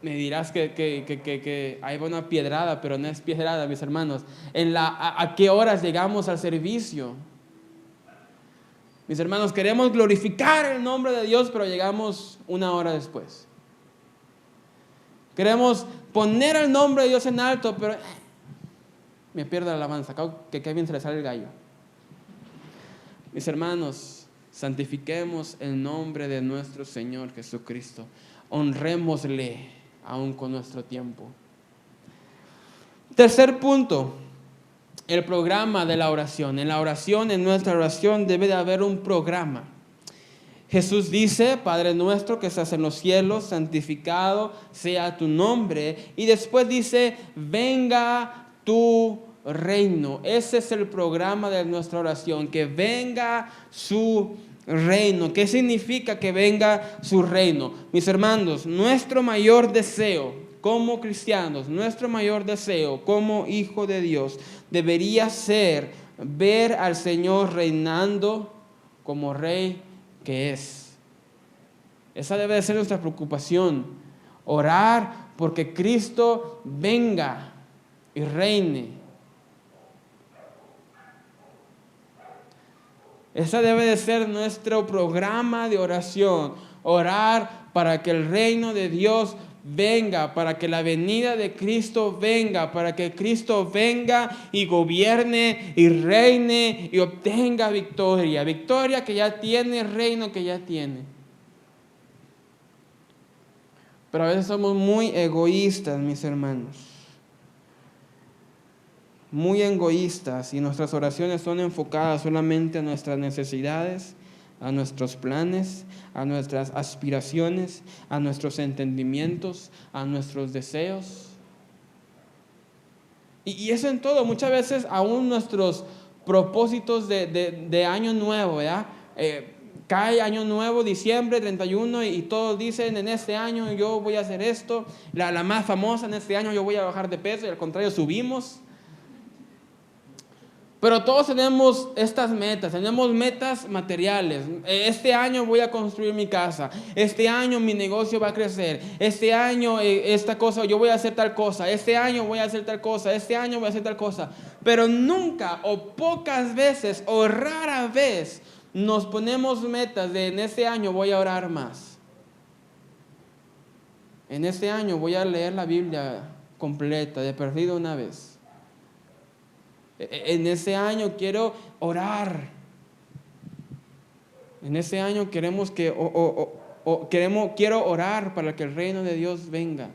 Me dirás que hay una piedrada, pero no es piedrada, mis hermanos. ¿A qué horas llegamos al servicio? Mis hermanos, queremos glorificar el nombre de Dios, pero llegamos 1 hora después. Queremos poner el nombre de Dios en alto, pero me pierdo la alabanza, que qué bien se le sale el gallo. Mis hermanos, santifiquemos el nombre de nuestro Señor Jesucristo. Honrémosle aún con nuestro tiempo. Tercer punto, el programa de la oración. En nuestra oración debe de haber un programa. Jesús dice: Padre nuestro que estás en los cielos, santificado sea tu nombre. Y después dice: venga tu reino. Ese es el programa de nuestra oración, que venga su reino. ¿Qué significa que venga su reino? Mis hermanos, nuestro mayor deseo como cristianos, nuestro mayor deseo como hijo de Dios debería ser ver al Señor reinando como Rey que es. Esa debe de ser nuestra preocupación. Orar porque Cristo venga y reine. Ese debe de ser nuestro programa de oración. Orar para que el reino de Dios venga, para que la venida de Cristo venga, para que Cristo venga y gobierne y reine y obtenga victoria. Victoria que ya tiene, reino que ya tiene. Pero a veces somos muy egoístas, mis hermanos. muy egoístas y nuestras oraciones son enfocadas solamente a nuestras necesidades, a nuestros planes, a nuestras aspiraciones, a nuestros entendimientos, a nuestros deseos. Y eso en todo, muchas veces aún nuestros propósitos de año nuevo, ¿verdad? Cae año nuevo, diciembre 31, y todos dicen, en este año yo voy a hacer esto, la más famosa, en este año yo voy a bajar de peso, y al contrario subimos. Pero todos tenemos estas metas, tenemos metas materiales. Este año voy a construir mi casa, este año mi negocio va a crecer, este año esta cosa, yo voy a hacer tal cosa, este año voy a hacer tal cosa, este año voy a hacer tal cosa. Pero nunca o pocas veces o rara vez nos ponemos metas de en este año voy a orar más. En este año voy a leer la Biblia completa, de perdido una vez. En ese año quiero orar. En ese año queremos quiero orar para que el reino de Dios venga.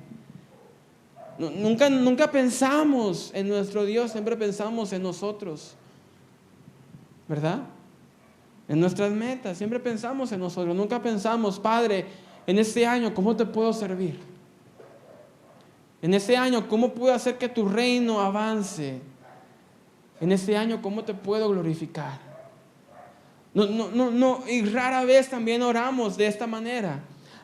Nunca pensamos en nuestro Dios, siempre pensamos en nosotros, ¿verdad? En nuestras metas, siempre pensamos en nosotros. Nunca pensamos, Padre, en este año, ¿cómo te puedo servir? En este año, ¿cómo puedo hacer que tu reino avance? En este año, ¿cómo te puedo glorificar? No, y rara vez también oramos de esta manera.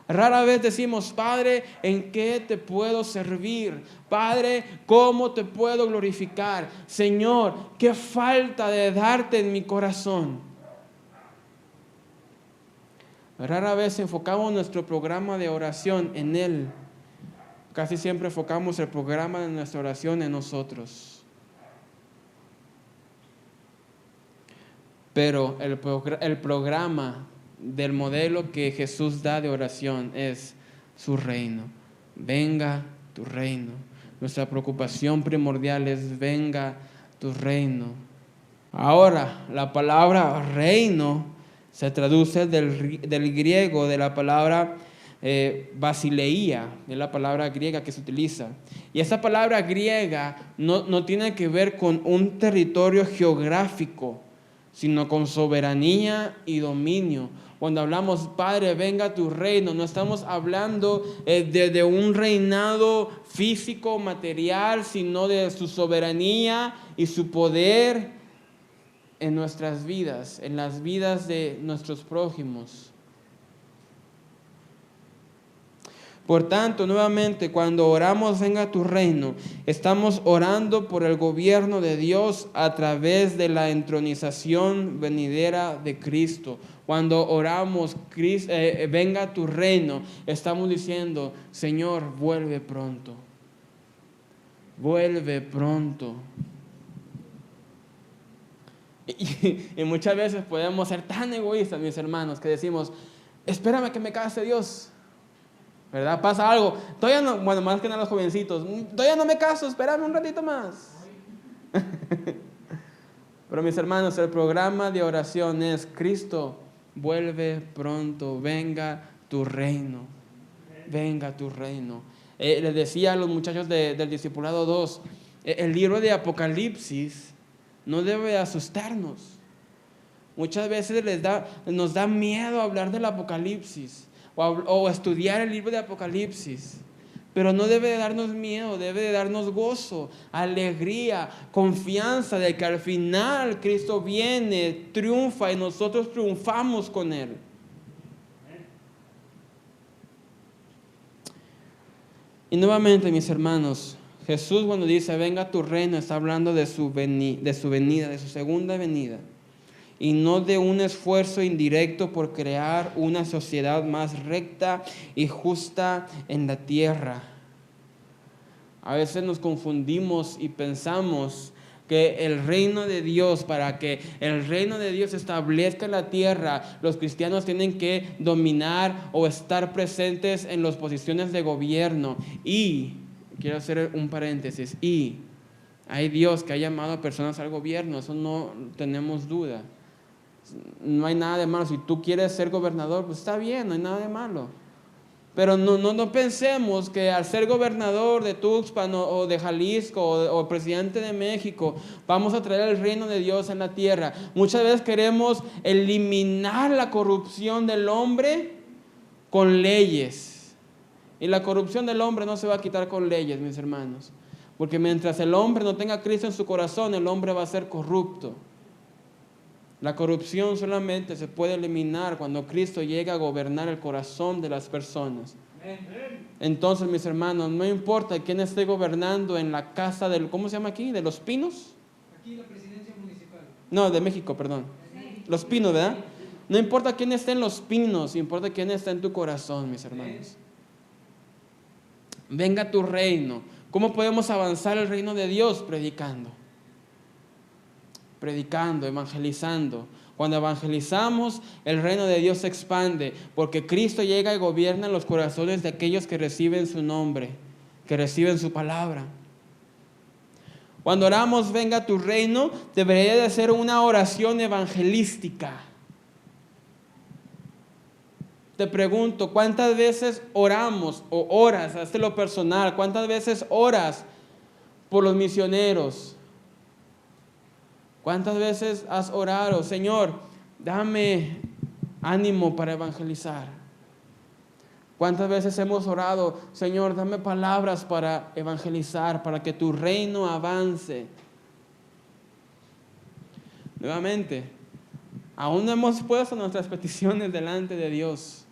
Rara vez decimos, Padre, ¿en qué te puedo servir? Padre, ¿cómo te puedo glorificar? Señor, ¿qué falta de darte en mi corazón? Rara vez enfocamos nuestro programa de oración en Él. Casi siempre enfocamos el programa de nuestra oración en nosotros. Pero el programa del modelo que Jesús da de oración es su reino. Venga tu reino. Nuestra preocupación primordial es venga tu reino. Ahora, la palabra reino se traduce del griego, de la palabra basileia, es la palabra griega que se utiliza. Y esa palabra griega no tiene que ver con un territorio geográfico, sino con soberanía y dominio. Cuando hablamos, Padre, venga tu reino, no estamos hablando de un reinado físico, material, sino de su soberanía y su poder en nuestras vidas, en las vidas de nuestros prójimos. Por tanto, nuevamente, cuando oramos venga tu reino, estamos orando por el gobierno de Dios a través de la entronización venidera de Cristo. Cuando oramos venga tu reino, estamos diciendo, Señor, vuelve pronto. Vuelve pronto. Y muchas veces podemos ser tan egoístas, mis hermanos, que decimos, espérame que me case Dios. ¿Verdad? Pasa algo. Todavía no, bueno, más que nada los jovencitos. Todavía no me caso, espérame un ratito más. Pero mis hermanos, el programa de oración es Cristo, vuelve pronto, venga tu reino. Venga tu reino. Les decía a los muchachos del Discipulado 2, el libro de Apocalipsis no debe asustarnos. Muchas veces nos da miedo hablar del Apocalipsis. O estudiar el libro de Apocalipsis, pero no debe de darnos miedo, debe de darnos gozo, alegría, confianza de que al final Cristo viene, triunfa y nosotros triunfamos con Él. Y nuevamente, mis hermanos, Jesús cuando dice venga tu reino está hablando de su venida, de su segunda venida. Y no de un esfuerzo indirecto por crear una sociedad más recta y justa en la tierra. A veces nos confundimos y pensamos que el reino de Dios, para que el reino de Dios establezca en la tierra, los cristianos tienen que dominar o estar presentes en las posiciones de gobierno. Y, quiero hacer un paréntesis, y hay Dios que ha llamado a personas al gobierno, eso no tenemos duda. No hay nada de malo. Si tú quieres ser gobernador, pues está bien, no hay nada de malo. Pero no pensemos que al ser gobernador de Tuxpan o de Jalisco o presidente de México, vamos a traer el reino de Dios en la tierra. Muchas veces queremos eliminar la corrupción del hombre con leyes. Y la corrupción del hombre no se va a quitar con leyes, mis hermanos. Porque mientras el hombre no tenga a Cristo en su corazón, el hombre va a ser corrupto. La corrupción solamente se puede eliminar cuando Cristo llega a gobernar el corazón de las personas. Entonces, mis hermanos, no importa quién esté gobernando en la casa del, ¿cómo se llama aquí? ¿De los Pinos? Aquí la presidencia municipal. No, de México, perdón. Los Pinos, ¿verdad? No importa quién esté en los Pinos, importa quién está en tu corazón, mis hermanos. Venga tu reino. ¿Cómo podemos avanzar el reino de Dios? Predicando, evangelizando. Cuando evangelizamos, el reino de Dios se expande, porque Cristo llega y gobierna en los corazones de aquellos que reciben su nombre, que reciben su palabra. Cuando oramos, venga tu reino, debería de ser una oración evangelística. Te pregunto, ¿cuántas veces oramos o oras, hazte lo personal, cuántas veces oras por los misioneros? ¿Cuántas veces has orado, Señor, dame ánimo para evangelizar? ¿Cuántas veces hemos orado, Señor, dame palabras para evangelizar, para que tu reino avance? Nuevamente, aún no hemos puesto nuestras peticiones delante de Dios.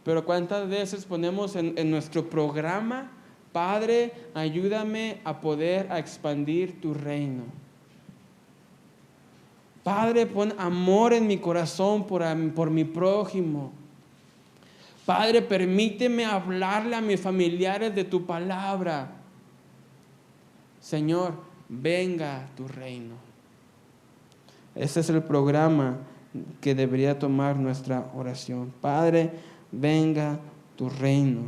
Pero ¿cuántas veces ponemos en nuestro programa, Padre, ayúdame a poder expandir tu reino? Padre, pon amor en mi corazón por mi prójimo. Padre, permíteme hablarle a mis familiares de tu palabra. Señor, venga tu reino. Ese es el programa que debería tomar nuestra oración. Padre, venga tu reino.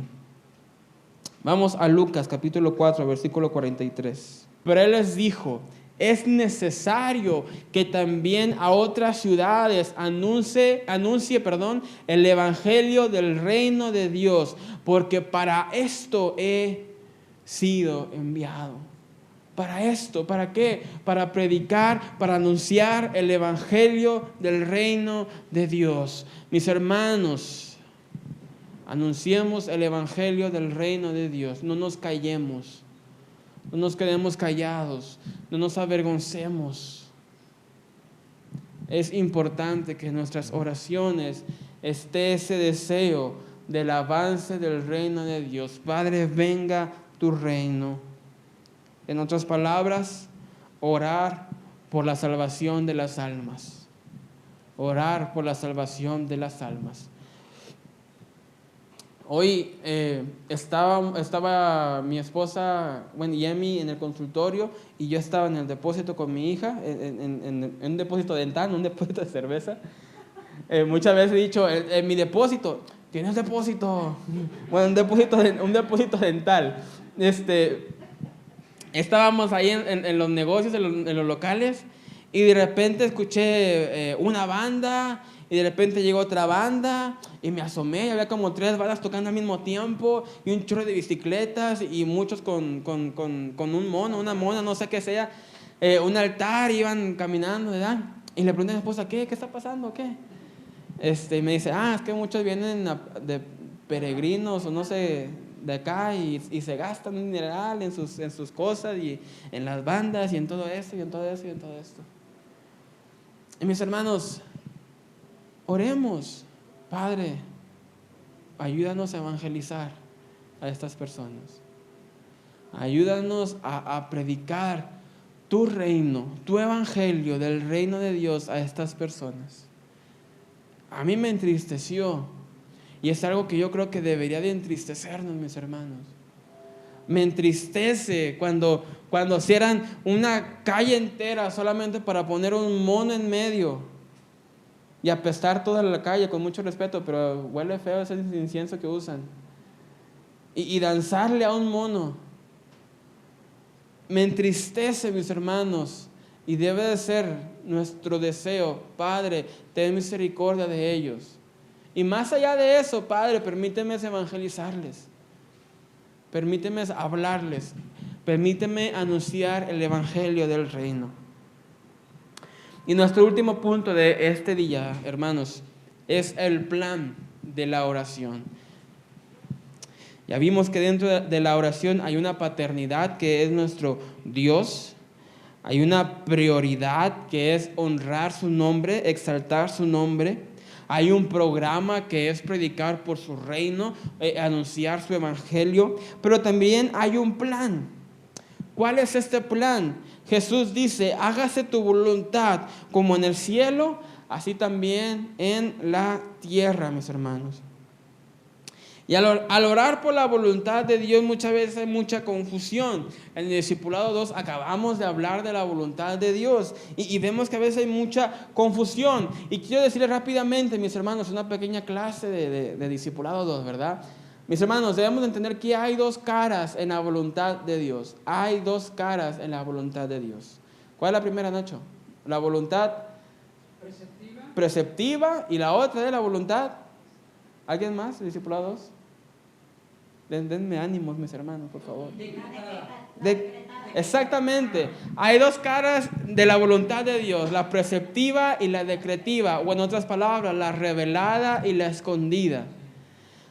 Vamos a Lucas capítulo 4, versículo 43. Pero él les dijo: es necesario que también a otras ciudades anuncie el evangelio del reino de Dios, porque para esto he sido enviado. Para esto, ¿para qué? Para predicar, para anunciar el evangelio del reino de Dios. Mis hermanos, anunciemos el evangelio del reino de Dios. No nos callemos. No nos quedemos callados, no nos avergoncemos. Es importante que en nuestras oraciones esté ese deseo del avance del reino de Dios. Padre, venga tu reino. En otras palabras, orar por la salvación de las almas. Orar por la salvación de las almas. Hoy estaba mi esposa, Yemi, en el consultorio, y yo estaba en el depósito con mi hija, en un depósito dental, un depósito de cerveza. Muchas veces he dicho, en mi depósito, ¿tienes depósito? Bueno, un depósito dental. Estábamos ahí en los negocios, en los locales, y de repente escuché una banda. Y de repente llegó otra banda y me asomé y había como 3 bandas tocando al mismo tiempo y un chorro de bicicletas y muchos con un mono, una mona, no sé qué sea, un altar, iban caminando, ¿verdad? Y le pregunté a mi esposa, ¿qué está pasando? ¿Qué? Y me dice, es que muchos vienen de peregrinos o no sé, de acá y se gastan un dineral en sus cosas y en las bandas y en todo esto y en todo esto y en todo esto. Y mis hermanos, oremos, Padre, ayúdanos a evangelizar a estas personas. Ayúdanos a predicar tu reino, tu evangelio del reino de Dios a estas personas. A mí me entristeció y es algo que yo creo que debería de entristecernos, mis hermanos. Me entristece cuando cierran una calle entera solamente para poner un mono en medio y apestar toda la calle, con mucho respeto, pero huele feo ese incienso que usan. Y danzarle a un mono. Me entristece, mis hermanos, y debe de ser nuestro deseo. Padre, ten misericordia de ellos. Y más allá de eso, Padre, permíteme evangelizarles. Permíteme hablarles. Permíteme anunciar el evangelio del reino. Y nuestro último punto de este día, hermanos, es el plan de la oración. Ya vimos que dentro de la oración hay una paternidad que es nuestro Dios. Hay una prioridad que es honrar su nombre, exaltar su nombre. Hay un programa que es predicar por su reino, anunciar su evangelio. Pero también hay un plan. ¿Cuál es este plan? Jesús dice, hágase tu voluntad como en el cielo, así también en la tierra, mis hermanos. Y al orar por la voluntad de Dios muchas veces hay mucha confusión. En el discipulado 2 acabamos de hablar de la voluntad de Dios y vemos que a veces hay mucha confusión. Y quiero decirles rápidamente, mis hermanos, una pequeña clase de discipulado 2, ¿verdad? Mis hermanos, debemos entender que hay dos caras en la voluntad de Dios. Hay dos caras en la voluntad de Dios. ¿Cuál es la primera, Nacho? La voluntad preceptiva y la otra es la voluntad. ¿Alguien más? ¿Discipulado 2? Denme ánimos, mis hermanos, por favor. Exactamente. Hay dos caras de la voluntad de Dios, la preceptiva y la decretiva, o en otras palabras, la revelada y la escondida.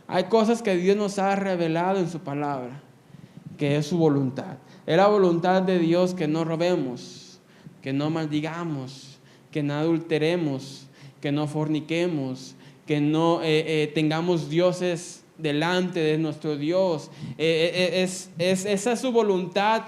Hay cosas que Dios nos ha revelado en su palabra, que es su voluntad. Es la voluntad de Dios que no robemos, que no maldigamos, que no adulteremos, que no forniquemos, que no tengamos dioses delante de nuestro Dios. Esa es su voluntad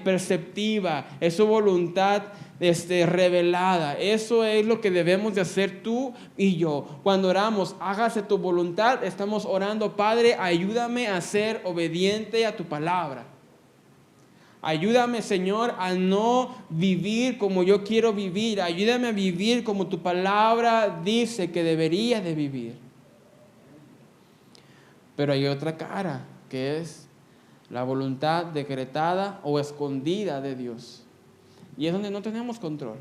perceptiva, es su voluntad revelada. Eso es lo que debemos de hacer tú y yo. Cuando oramos, hágase tu voluntad, estamos orando, Padre, ayúdame a ser obediente a tu palabra. Ayúdame, Señor, a no vivir como yo quiero vivir. Ayúdame a vivir como tu palabra dice que debería de vivir. Pero hay otra cara, que es la voluntad decretada o escondida de Dios. Y es donde no tenemos control.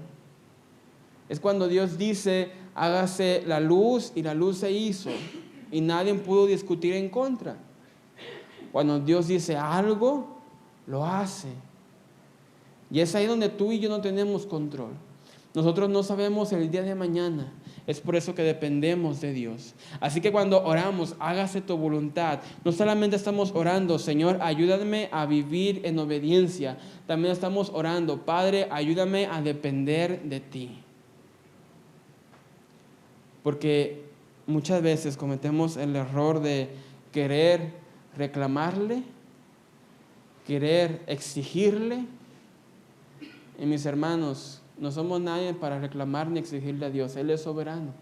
Es cuando Dios dice, hágase la luz, y la luz se hizo. Y nadie pudo discutir en contra. Cuando Dios dice algo, lo hace. Y es ahí donde tú y yo no tenemos control. Nosotros no sabemos el día de mañana. Es por eso que dependemos de Dios. Así que cuando oramos, hágase tu voluntad. No solamente estamos orando, Señor, ayúdame a vivir en obediencia. También estamos orando, Padre, ayúdame a depender de ti. Porque muchas veces cometemos el error de querer reclamarle, querer exigirle. Y mis hermanos, no somos nadie para reclamar ni exigirle a Dios. Él es soberano.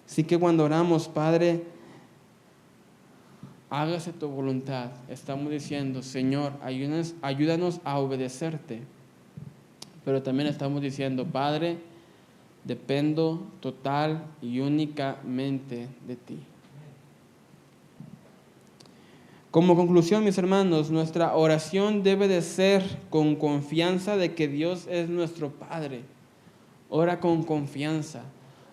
Así que cuando oramos, Padre, hágase tu voluntad, estamos diciendo, Señor, ayúdanos a obedecerte. Pero también estamos diciendo, Padre, dependo total y únicamente de ti. Como conclusión, mis hermanos, nuestra oración debe de ser con confianza de que Dios es nuestro Padre. Ora con confianza.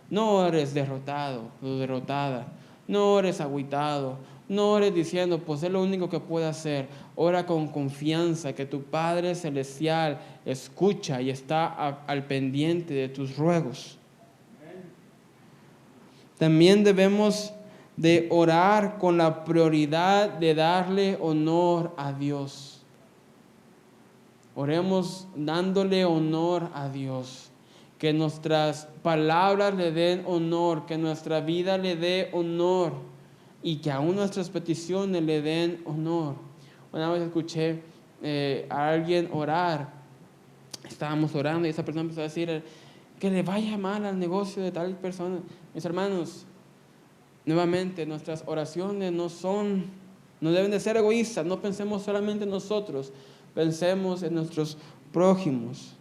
No ores derrotado o derrotada. No ores agüitado. No ores diciendo, pues es lo único que puedo hacer. Ora con confianza que tu Padre Celestial escucha y está al pendiente de tus ruegos. También debemos de orar con la prioridad de darle honor a Dios. Oremos dándole honor a Dios. Que nuestras palabras le den honor, que nuestra vida le dé honor y que aún nuestras peticiones le den honor. Una vez escuché a alguien orar, estábamos orando y esa persona empezó a decir que le vaya mal al negocio de tal persona. Mis hermanos, nuevamente, nuestras oraciones no deben de ser egoístas. No pensemos solamente en nosotros, pensemos en nuestros prójimos.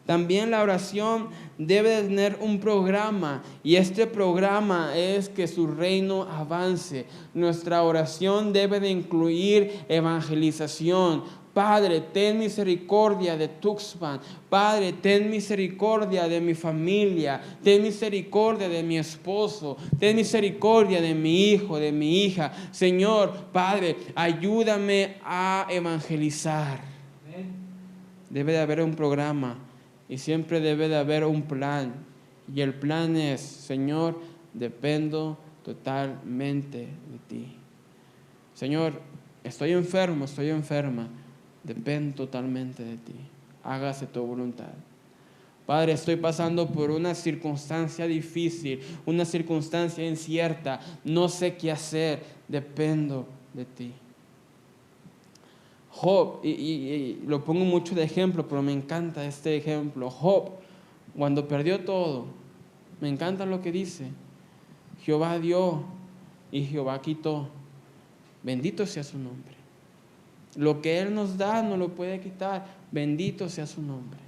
También la oración debe de tener un programa, y este programa es que su reino avance. Nuestra oración debe de incluir evangelización, Padre, ten misericordia de Tuxpan. Padre, ten misericordia de mi familia. Ten misericordia de mi esposo. Ten misericordia de mi hijo, de mi hija. Señor, Padre, ayúdame a evangelizar. Debe de haber un programa y siempre debe de haber un plan. Y el plan es, Señor, dependo totalmente de ti. Señor, estoy enfermo, estoy enferma. Dependo totalmente de ti. Hágase tu voluntad. Padre, estoy pasando por una circunstancia difícil, una circunstancia incierta. No sé qué hacer. Dependo de ti. Job, y lo pongo mucho de ejemplo, pero me encanta este ejemplo. Job, cuando perdió todo, me encanta lo que dice. Jehová dio y Jehová quitó. Bendito sea su nombre. Lo que Él nos da no lo puede quitar. Bendito sea su nombre.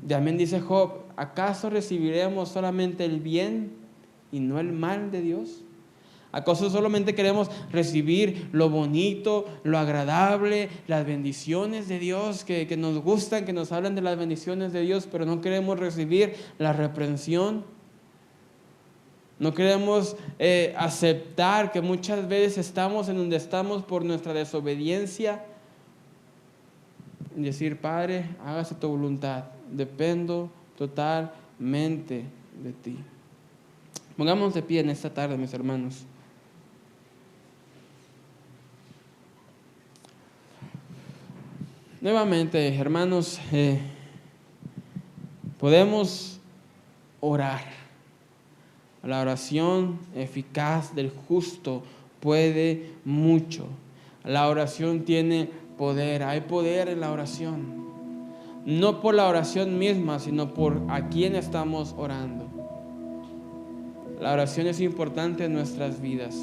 También dice Job, ¿acaso recibiremos solamente el bien y no el mal de Dios? ¿Acaso solamente queremos recibir lo bonito, lo agradable, las bendiciones de Dios que nos gustan, que nos hablan de las bendiciones de Dios, pero no queremos recibir la reprensión? No queremos aceptar que muchas veces estamos en donde estamos por nuestra desobediencia. Y decir, Padre, hágase tu voluntad. Dependo totalmente de ti. Pongámonos de pie en esta tarde, mis hermanos. Nuevamente, hermanos, podemos orar. La oración eficaz del justo puede mucho. La oración tiene poder. Hay poder en la oración. No por la oración misma, sino por a quién estamos orando. La oración es importante en nuestras vidas.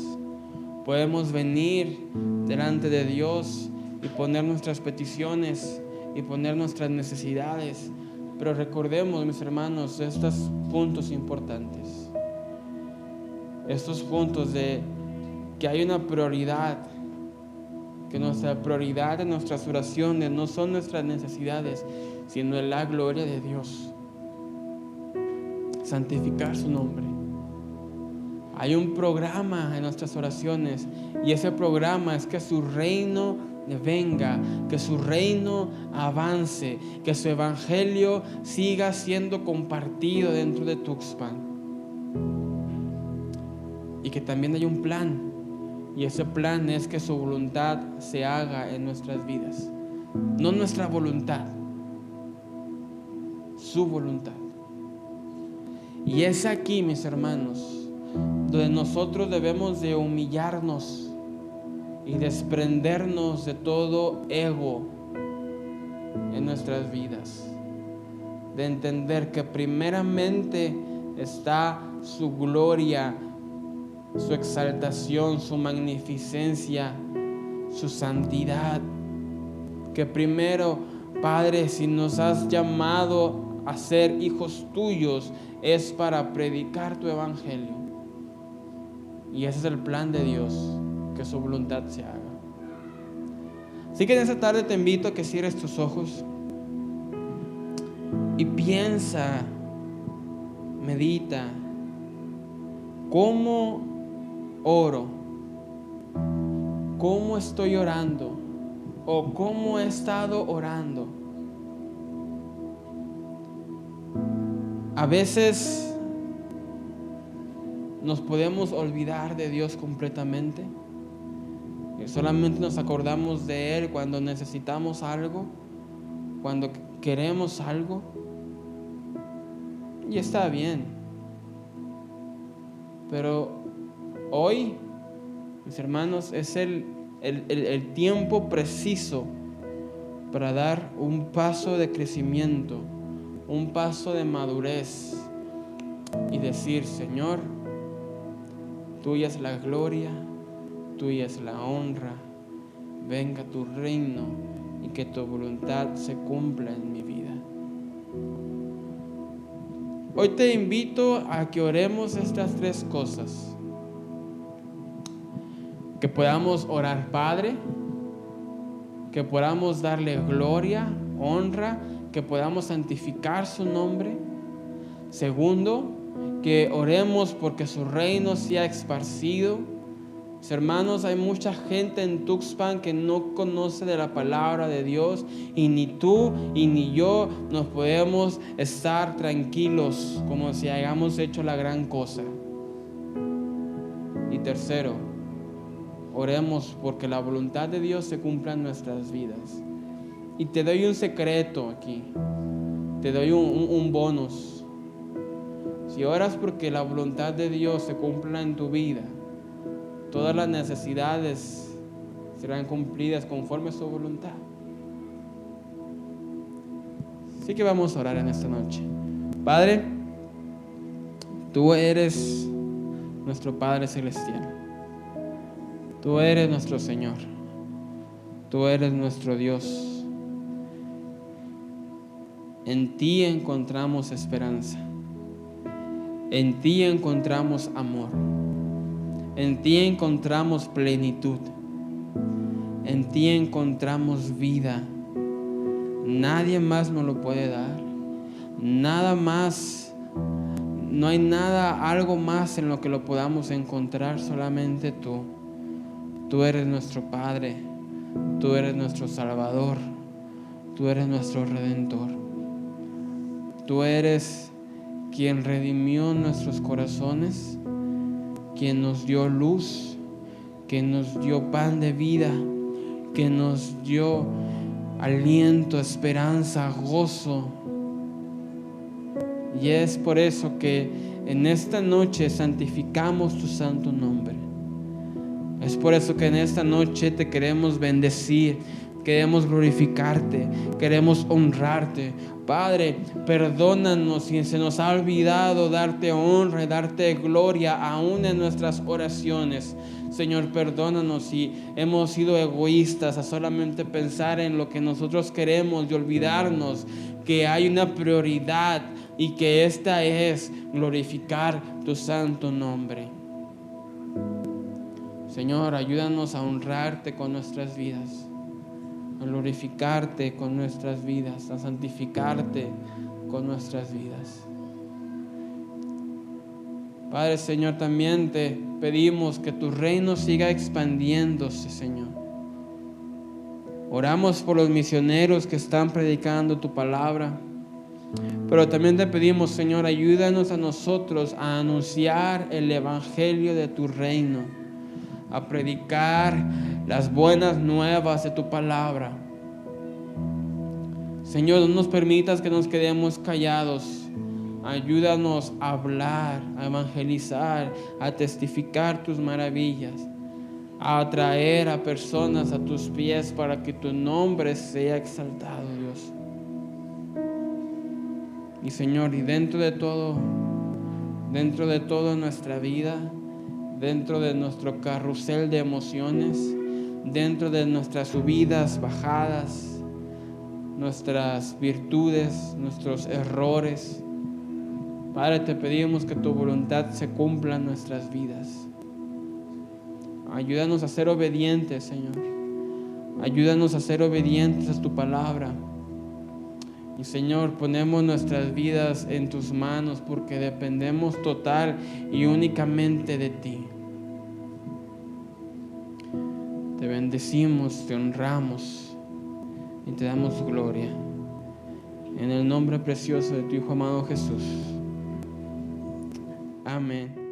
Podemos venir delante de Dios y poner nuestras peticiones y poner nuestras necesidades. Pero recordemos, mis hermanos, estos puntos importantes. Estos puntos de que hay una prioridad, que nuestra prioridad en nuestras oraciones no son nuestras necesidades, sino en la gloria de Dios. Santificar su nombre. Hay un programa en nuestras oraciones y ese programa es que su reino venga, que su reino avance, que su evangelio siga siendo compartido dentro de Tuxpan. Y que también hay un plan, y ese plan es que su voluntad se haga en nuestras vidas. No nuestra voluntad, su voluntad. Y es aquí, mis hermanos, donde nosotros debemos de humillarnos y desprendernos de todo ego en nuestras vidas. De entender que primeramente está su gloria, su exaltación, su magnificencia, su santidad. Que primero, Padre, si nos has llamado a ser hijos tuyos, es para predicar tu evangelio. Y ese es el plan de Dios, que su voluntad se haga. Así que en esta tarde te invito a que cierres tus ojos y piensa, medita, ¿cómo oro? ¿Cómo estoy orando? ¿O cómo he estado orando? A veces nos podemos olvidar de Dios completamente. Y solamente nos acordamos de Él cuando necesitamos algo, cuando queremos algo. Y está bien. Pero hoy, mis hermanos, es el tiempo preciso para dar un paso de crecimiento, un paso de madurez y decir, Señor, tuya es la gloria, tuya es la honra, venga tu reino y que tu voluntad se cumpla en mi vida. Hoy te invito a que oremos estas tres cosas. Que podamos orar, Padre, que podamos darle gloria, honra, que podamos santificar su nombre. Segundo, que oremos porque su reino sea esparcido. Mis hermanos, hay mucha gente en Tuxpan que no conoce de la palabra de Dios, y ni tú y ni yo nos podemos estar tranquilos como si hayamos hecho la gran cosa. Y tercero, oremos porque la voluntad de Dios se cumpla en nuestras vidas. Y te doy un secreto aquí, te doy un bonus. Si oras porque la voluntad de Dios se cumpla en tu vida, todas las necesidades serán cumplidas conforme a su voluntad. Así que vamos a orar en esta noche. Padre, tú eres nuestro Padre Celestial. Tú eres nuestro Señor. Tú eres nuestro Dios. En ti encontramos esperanza. En ti encontramos amor. En ti encontramos plenitud. En ti encontramos vida. Nadie más nos lo puede dar. Nada más. No hay nada, algo más en lo que lo podamos encontrar, solamente tú. Tú eres nuestro Padre. Tú eres nuestro Salvador. Tú eres nuestro Redentor. Tú eres quien redimió nuestros corazones, quien nos dio luz, quien nos dio pan de vida, quien nos dio aliento, esperanza, gozo. Y es por eso que en esta noche santificamos tu santo nombre. Es por eso que en esta noche te queremos bendecir, queremos glorificarte, queremos honrarte. Padre, perdónanos si se nos ha olvidado darte honra y darte gloria aún en nuestras oraciones. Señor, perdónanos si hemos sido egoístas a solamente pensar en lo que nosotros queremos y olvidarnos que hay una prioridad, y que esta es glorificar tu santo nombre. Señor, ayúdanos a honrarte con nuestras vidas, a glorificarte con nuestras vidas, a santificarte con nuestras vidas. Padre, Señor, también te pedimos que tu reino siga expandiéndose, Señor. Oramos por los misioneros que están predicando tu palabra, pero también te pedimos, Señor, ayúdanos a nosotros a anunciar el evangelio de tu reino, a predicar las buenas nuevas de tu palabra. Señor, no nos permitas que nos quedemos callados. Ayúdanos a hablar, a evangelizar, a testificar tus maravillas, a atraer a personas a tus pies para que tu nombre sea exaltado, Dios. Y Señor, y dentro de todo en nuestra vida, dentro de nuestro carrusel de emociones, dentro de nuestras subidas, bajadas, nuestras virtudes, nuestros errores, Padre, te pedimos que tu voluntad se cumpla en nuestras vidas. Ayúdanos a ser obedientes, Señor. Ayúdanos a ser obedientes a tu palabra. Y Señor, ponemos nuestras vidas en tus manos porque dependemos total y únicamente de ti. Te bendecimos, te honramos y te damos gloria. En el nombre precioso de tu Hijo amado Jesús. Amén.